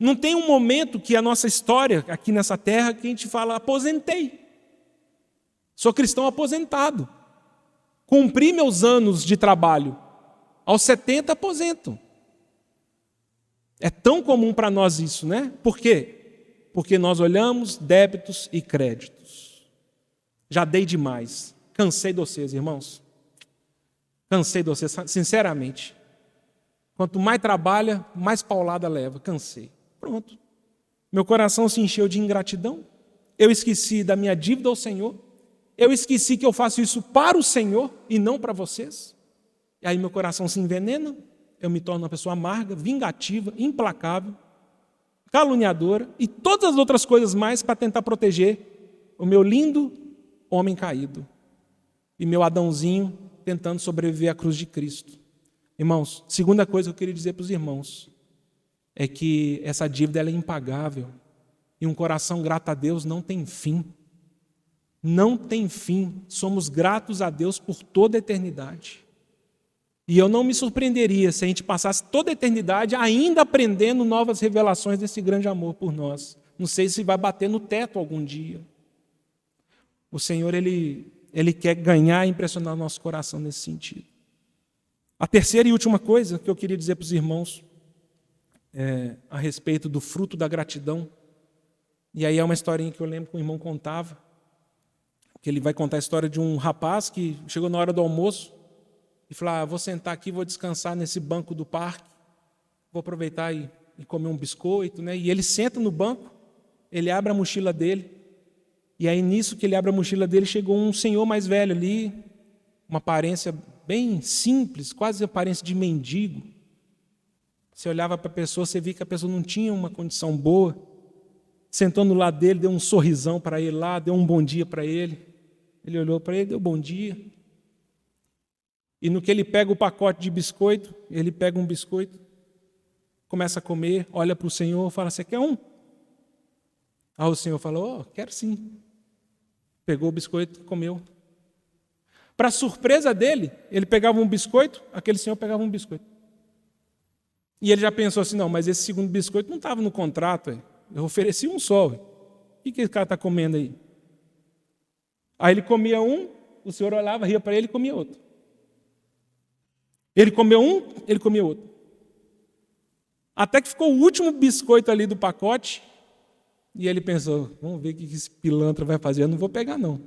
Não tem um momento que a nossa história, aqui nessa terra, que a gente fala, aposentei. Sou cristão aposentado. Cumpri meus anos de trabalho. Aos 70, aposento. É tão comum para nós isso, né? Por quê? Porque nós olhamos débitos e créditos. Já dei demais. Cansei de vocês, irmãos. Cansei de vocês, sinceramente. Quanto mais trabalha, mais paulada leva. Cansei. Pronto. Meu coração se encheu de ingratidão. Eu esqueci da minha dívida ao Senhor. Eu esqueci que eu faço isso para o Senhor e não para vocês. E aí meu coração se envenena. Eu me torno uma pessoa amarga, vingativa, implacável, caluniadora e todas as outras coisas mais para tentar proteger o meu lindo homem caído e meu Adãozinho tentando sobreviver à cruz de Cristo. Irmãos, segunda coisa que eu queria dizer para os irmãos é que essa dívida ela é impagável. E um coração grato a Deus não tem fim. Não tem fim. Somos gratos a Deus por toda a eternidade. E eu não me surpreenderia se a gente passasse toda a eternidade ainda aprendendo novas revelações desse grande amor por nós. Não sei se vai bater no teto algum dia. O Senhor, Ele quer ganhar e impressionar o nosso coração nesse sentido. A terceira e última coisa que eu queria dizer para os irmãos a respeito do fruto da gratidão. E aí é uma historinha que eu lembro que o irmão contava, que ele vai contar a história de um rapaz que chegou na hora do almoço e falou, vou sentar aqui, vou descansar nesse banco do parque, vou aproveitar e comer um biscoito, né? E ele senta no banco, ele abre a mochila dele, e aí nisso que ele abre a mochila dele, chegou um senhor mais velho ali, uma aparência bem simples, quase aparência de mendigo. Você olhava para a pessoa, você via que a pessoa não tinha uma condição boa. Sentou no lado dele, deu um sorrisão para ele lá, deu um bom dia para ele. Ele olhou para ele, deu bom dia. E no que ele pega o pacote de biscoito, ele pega um biscoito, começa a comer, olha para o Senhor e fala, você quer um? Aí o Senhor falou, quero sim. Pegou o biscoito e comeu. Para surpresa dele, ele pegava um biscoito, aquele senhor pegava um biscoito. E ele já pensou assim, não, mas esse segundo biscoito não estava no contrato, eu ofereci um só. O que esse cara está comendo aí? Aí ele comia um, o senhor olhava, ria para ele e comia outro. Ele comeu um, ele comia outro. Até que ficou o último biscoito ali do pacote, e ele pensou, vamos ver o que esse pilantra vai fazer, eu não vou pegar não.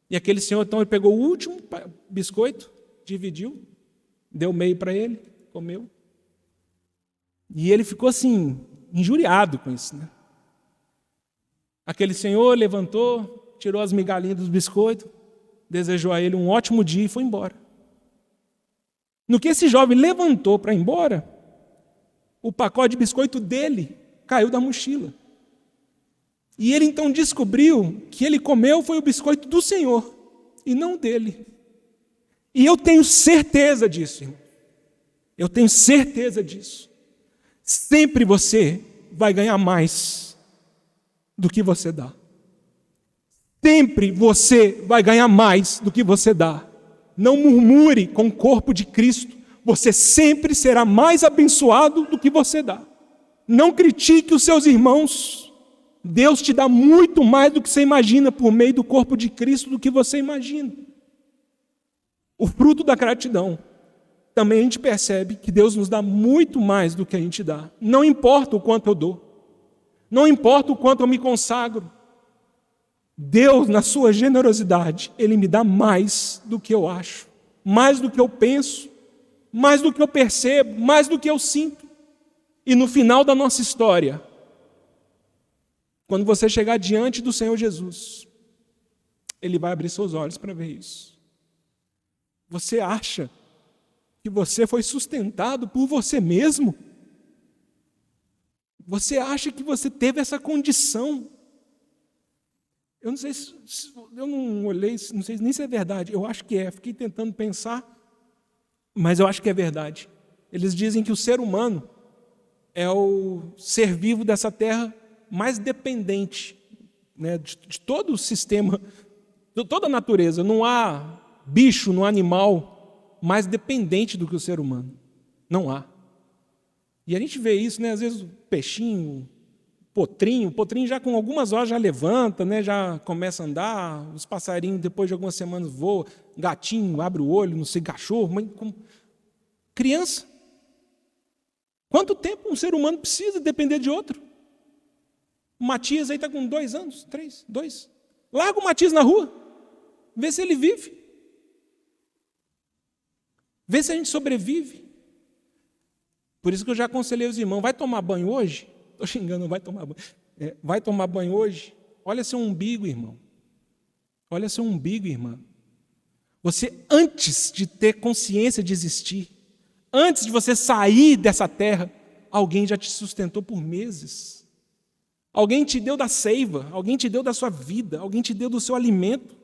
E aquele senhor, então, ele pegou o último biscoito, dividiu, deu meio para ele, comeu. E ele ficou assim, injuriado com isso, né? Aquele senhor levantou, tirou as migalhinhas dos biscoitos, desejou a ele um ótimo dia e foi embora. No que esse jovem levantou para ir embora, o pacote de biscoito dele caiu da mochila. E ele então descobriu que ele comeu foi o biscoito do Senhor e não dele. E eu tenho certeza disso, irmão. Eu tenho certeza disso. Sempre você vai ganhar mais do que você dá. Sempre você vai ganhar mais do que você dá. Não murmure com o corpo de Cristo. Você sempre será mais abençoado do que você dá. Não critique os seus irmãos. Deus te dá muito mais do que você imagina por meio do corpo de Cristo do que você imagina. O fruto da gratidão. Também a gente percebe que Deus nos dá muito mais do que a gente dá. Não importa o quanto eu dou. Não importa o quanto eu me consagro. Deus, na sua generosidade, Ele me dá mais do que eu acho. Mais do que eu penso. Mais do que eu percebo. Mais do que eu sinto. E no final da nossa história, quando você chegar diante do Senhor Jesus, Ele vai abrir seus olhos para ver isso. Você acha que você foi sustentado por você mesmo? Você acha que você teve essa condição? Eu não sei eu não olhei, não sei nem se é verdade. Eu acho que é, fiquei tentando pensar, mas eu acho que é verdade. Eles dizem que o ser humano é o ser vivo dessa terra mais dependente, né, de todo o sistema, de toda a natureza. Não há bicho, não há animal mais dependente do que o ser humano. Não há. E a gente vê isso, né, às vezes o peixinho, o potrinho já com algumas horas já levanta, né, já começa a andar, os passarinhos depois de algumas semanas voam, gatinho abre o olho, não sei, cachorro, mas criança. Quanto tempo um ser humano precisa depender de outro? O Matias aí está com 2 anos, 3, 2. Larga o Matias na rua, vê se ele vive. Vê se a gente sobrevive. Por isso que eu já aconselhei os irmãos, vai tomar banho hoje? Estou xingando, vai tomar banho. Vai tomar banho hoje? Olha seu umbigo, irmão. Olha seu umbigo, irmã. Você, antes de ter consciência de existir, antes de você sair dessa terra, alguém já te sustentou por meses. Alguém te deu da seiva, alguém te deu da sua vida, alguém te deu do seu alimento,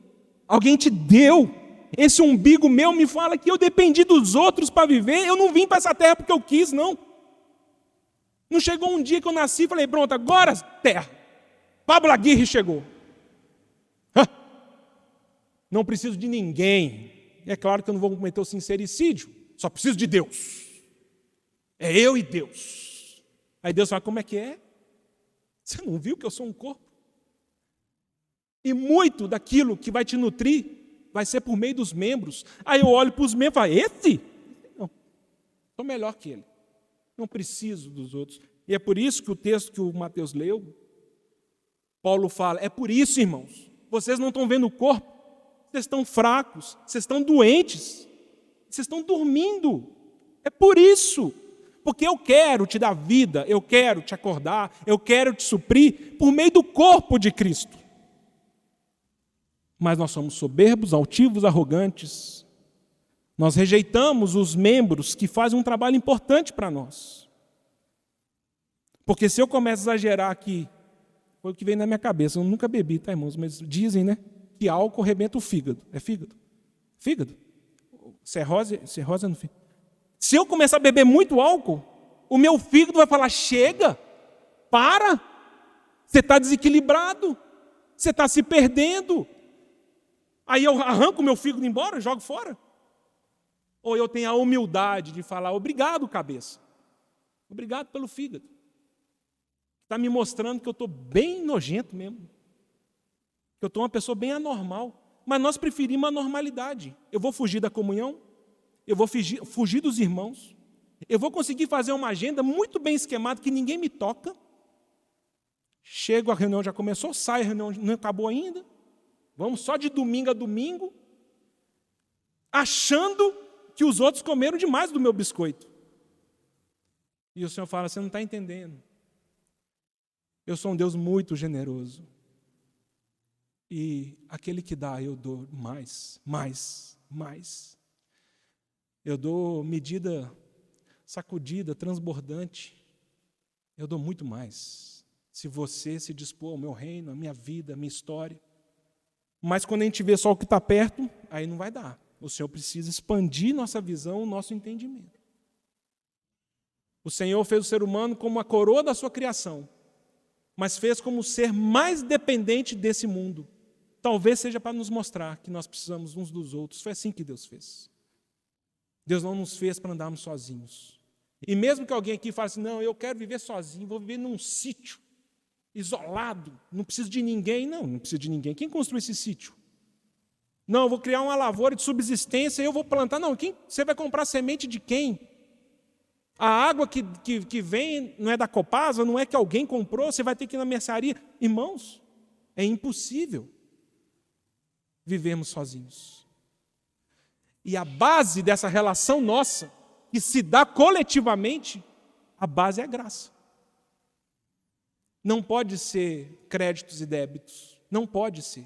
alguém te deu. Esse umbigo meu me fala que eu dependi dos outros para viver, eu não vim para essa terra porque eu quis, não. Não chegou um dia que eu nasci e falei, pronto, agora terra, Pablo Aguirre chegou. Não preciso de ninguém. É claro que eu não vou cometer o sincericídio. Só preciso de Deus. É eu e Deus. Aí Deus fala, como é que é? Você não viu que eu sou um corpo? E muito daquilo que vai te nutrir vai ser por meio dos membros. Aí eu olho para os membros e falo, esse? Não, sou melhor que ele. Não preciso dos outros. E é por isso que o texto que o Mateus leu, Paulo fala, é por isso, irmãos, vocês não estão vendo o corpo, vocês estão fracos, vocês estão doentes, vocês estão dormindo. É por isso. Porque eu quero te dar vida, eu quero te acordar, eu quero te suprir por meio do corpo de Cristo. Mas nós somos soberbos, altivos, arrogantes. Nós rejeitamos os membros que fazem um trabalho importante para nós. Porque se eu começo a exagerar aqui, foi o que veio na minha cabeça, eu nunca bebi, tá, irmãos? Mas dizem, né, que álcool arrebenta o fígado. É fígado? Fígado? Cirrose no fígado. Se eu começar a beber muito álcool, o meu fígado vai falar, chega, para, você está desequilibrado, você está se perdendo. Aí eu arranco o meu fígado embora, jogo fora. Ou eu tenho a humildade de falar, obrigado, cabeça. Obrigado pelo fígado. Está me mostrando que eu estou bem nojento mesmo. Que eu estou uma pessoa bem anormal. Mas nós preferimos a normalidade. Eu vou fugir da comunhão, eu vou fugir dos irmãos, eu vou conseguir fazer uma agenda muito bem esquemada, que ninguém me toca. Chego, a reunião já começou, saio, a reunião não acabou ainda. Vamos só de domingo a domingo, achando que os outros comeram demais do meu biscoito. E o Senhor fala, você não está entendendo. Eu sou um Deus muito generoso. E aquele que dá, eu dou mais. Eu dou medida sacudida, transbordante. Eu dou muito mais. Se você se dispor ao meu reino, à minha vida, à minha história. Mas quando a gente vê só o que está perto, aí não vai dar. O Senhor precisa expandir nossa visão, o nosso entendimento. O Senhor fez o ser humano como a coroa da sua criação, mas fez como o ser mais dependente desse mundo. Talvez seja para nos mostrar que nós precisamos uns dos outros. Foi assim que Deus fez. Deus não nos fez para andarmos sozinhos. E mesmo que alguém aqui fale assim, não, eu quero viver sozinho, vou viver num sítio, isolado, não preciso de ninguém. Não precisa de ninguém. Quem construiu esse sítio? Não, eu vou criar uma lavoura de subsistência e eu vou plantar. Não, você vai comprar semente de quem? A água que vem não é da Copasa, não é que alguém comprou, você vai ter que ir na mercearia. Irmãos, é impossível vivermos sozinhos. E a base dessa relação nossa, que se dá coletivamente, a base é a graça. Não pode ser créditos e débitos, não pode ser.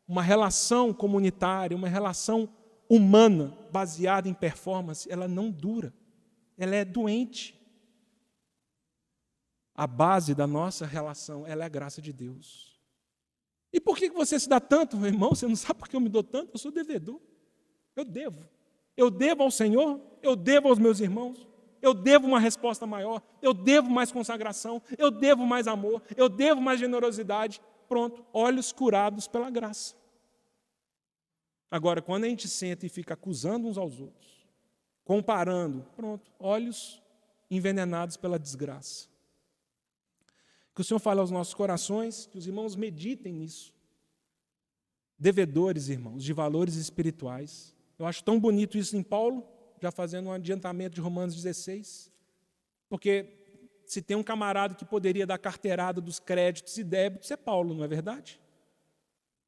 Uma relação comunitária, uma relação humana, baseada em performance, ela não dura, ela é doente. A base da nossa relação, ela é a graça de Deus. E por que você se dá tanto, meu irmão? Você não sabe por que eu me dou tanto? Eu sou devedor. Eu devo. Eu devo ao Senhor, eu devo aos meus irmãos, eu devo uma resposta maior, eu devo mais consagração, eu devo mais amor, eu devo mais generosidade. Pronto, olhos curados pela graça. Agora, quando a gente senta e fica acusando uns aos outros, comparando, pronto, olhos envenenados pela desgraça. Que o Senhor fale aos nossos corações, que os irmãos meditem nisso. Devedores, irmãos, de valores espirituais. Eu acho tão bonito isso em Paulo, já fazendo um adiantamento de Romanos 16, porque se tem um camarada que poderia dar carteirada dos créditos e débitos, é Paulo, não é verdade?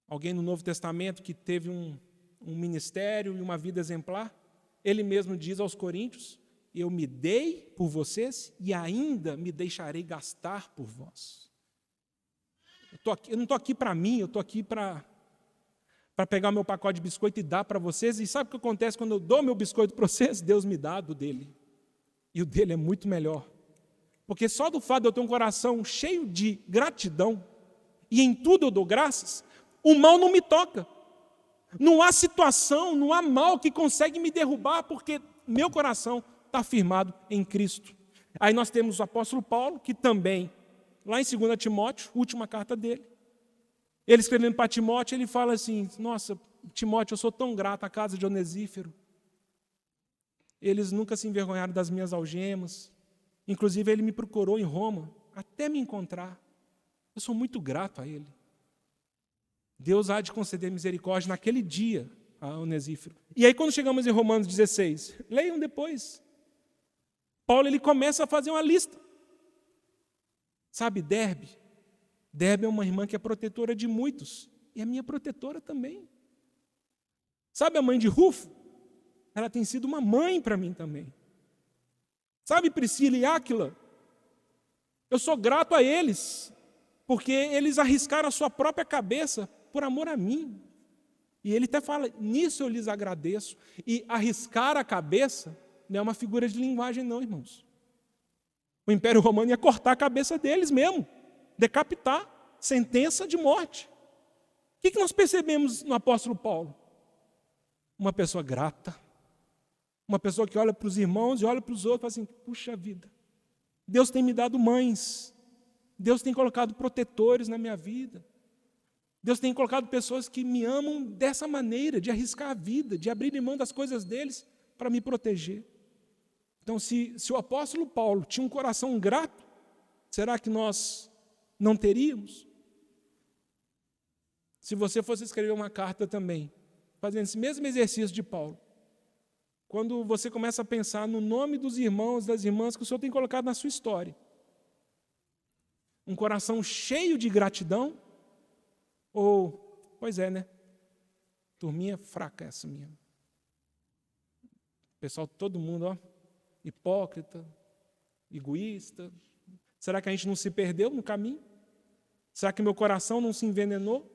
Alguém no Novo Testamento que teve um ministério e uma vida exemplar, ele mesmo diz aos coríntios, eu me dei por vocês e ainda me deixarei gastar por vós. Eu não estou aqui para mim, eu estou aqui para pegar o meu pacote de biscoito e dar para vocês. E sabe o que acontece quando eu dou meu biscoito para vocês? Deus me dá do dele. E o dele é muito melhor. Porque só do fato de eu ter um coração cheio de gratidão, e em tudo eu dou graças, o mal não me toca. Não há situação, não há mal que consegue me derrubar, porque meu coração está firmado em Cristo. Aí nós temos o apóstolo Paulo, que também lá em 2 Timóteo, última carta dele. Ele escrevendo para Timóteo, ele fala assim, nossa, Timóteo, eu sou tão grato à casa de Onesífero. Eles nunca se envergonharam das minhas algemas. Inclusive, ele me procurou em Roma, até me encontrar. Eu sou muito grato a ele. Deus há de conceder misericórdia naquele dia a Onesífero. E aí, quando chegamos em Romanos 16, leiam depois. Paulo ele começa a fazer uma lista. Sabe, Derbe? Derbe é uma irmã que é protetora de muitos. E é minha protetora também. Sabe a mãe de Rufo? Ela tem sido uma mãe para mim também. Sabe Priscila e Áquila? Eu sou grato a eles, porque eles arriscaram a sua própria cabeça por amor a mim. E ele até fala, nisso eu lhes agradeço. E arriscar a cabeça não é uma figura de linguagem não, irmãos. O Império Romano ia cortar a cabeça deles mesmo, decapitar, sentença de morte. O que nós percebemos no apóstolo Paulo? Uma pessoa grata, uma pessoa que olha para os irmãos e olha para os outros e fala assim, puxa vida, Deus tem me dado mães, Deus tem colocado protetores na minha vida, Deus tem colocado pessoas que me amam dessa maneira, de arriscar a vida, de abrir mão das coisas deles para me proteger. Então, se o apóstolo Paulo tinha um coração grato, será que nós não teríamos? Se você fosse escrever uma carta também, fazendo esse mesmo exercício de Paulo, quando você começa a pensar no nome dos irmãos, das irmãs que o Senhor tem colocado na sua história, um coração cheio de gratidão, ou, pois é, né? Turminha fraca essa minha. Pessoal, todo mundo, ó, hipócrita, egoísta. Será que a gente não se perdeu no caminho? Será que meu coração não se envenenou?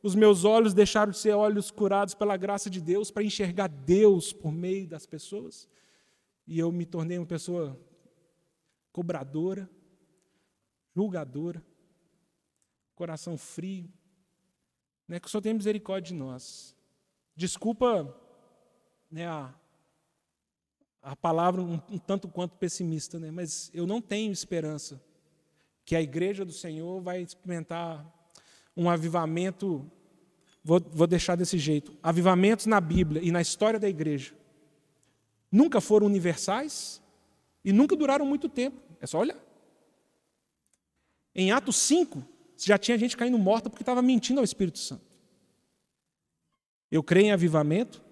Os meus olhos deixaram de ser olhos curados pela graça de Deus para enxergar Deus por meio das pessoas? E eu me tornei uma pessoa cobradora, julgadora, coração frio. Né, que o Senhor tenha misericórdia de nós. Desculpa, né, a palavra um tanto quanto pessimista, né, mas eu não tenho esperança que a igreja do Senhor vai experimentar um avivamento, vou deixar desse jeito, avivamentos na Bíblia e na história da igreja nunca foram universais e nunca duraram muito tempo, é só olhar. Em Atos 5, já tinha gente caindo morta porque estava mentindo ao Espírito Santo. Eu creio em avivamento.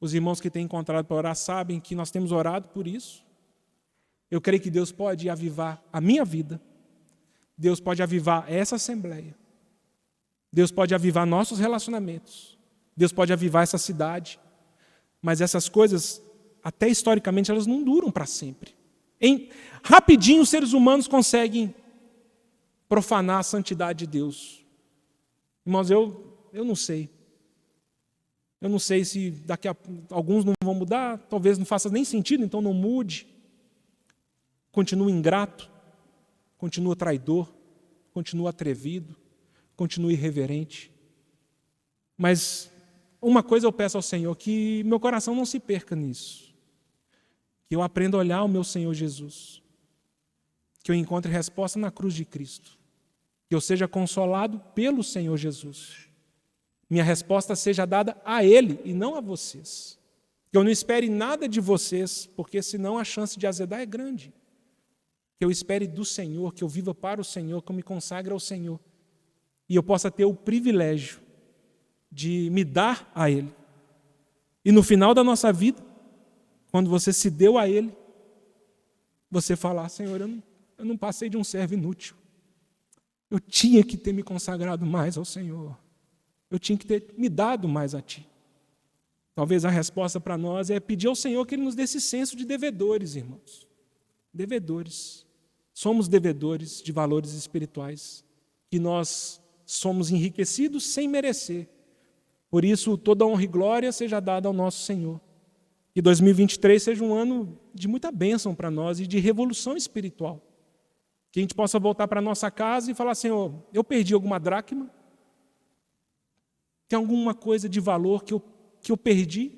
Os irmãos que têm encontrado para orar sabem que nós temos orado por isso. Eu creio que Deus pode avivar a minha vida. Deus pode avivar essa assembleia. Deus pode avivar nossos relacionamentos. Deus pode avivar essa cidade. Mas essas coisas, até historicamente, elas não duram para sempre. Rapidinho os seres humanos conseguem profanar a santidade de Deus. Irmãos, eu não sei. Eu não sei se daqui a alguns não vão mudar, talvez não faça nem sentido, então não mude. Continua ingrato, continua traidor, continua atrevido, continua irreverente. Mas uma coisa eu peço ao Senhor, que meu coração não se perca nisso. Que eu aprenda a olhar o meu Senhor Jesus. Que eu encontre resposta na cruz de Cristo. Que eu seja consolado pelo Senhor Jesus. Minha resposta seja dada a Ele e não a vocês. Que eu não espere nada de vocês, porque senão a chance de azedar é grande. Que eu espere do Senhor, que eu viva para o Senhor, que eu me consagre ao Senhor. E eu possa ter o privilégio de me dar a Ele. E no final da nossa vida, quando você se deu a Ele, você falar, Senhor, eu não passei de um servo inútil. Eu tinha que ter me consagrado mais ao Senhor. Eu tinha que ter me dado mais a Ti. Talvez a resposta para nós é pedir ao Senhor que Ele nos dê esse senso de devedores, irmãos. Devedores. Somos devedores de valores espirituais. Que nós somos enriquecidos sem merecer. Por isso, toda honra e glória seja dada ao nosso Senhor. Que 2023 seja um ano de muita bênção para nós e de revolução espiritual. Que a gente possa voltar para a nossa casa e falar, Senhor, eu perdi alguma dracma? Tem alguma coisa de valor que eu perdi?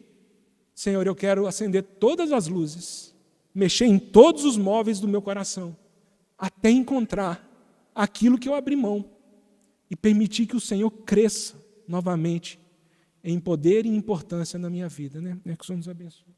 Senhor, eu quero acender todas as luzes, mexer em todos os móveis do meu coração, até encontrar aquilo que eu abri mão e permitir que o Senhor cresça novamente em poder e importância na minha vida, né? Que o Senhor nos abençoe.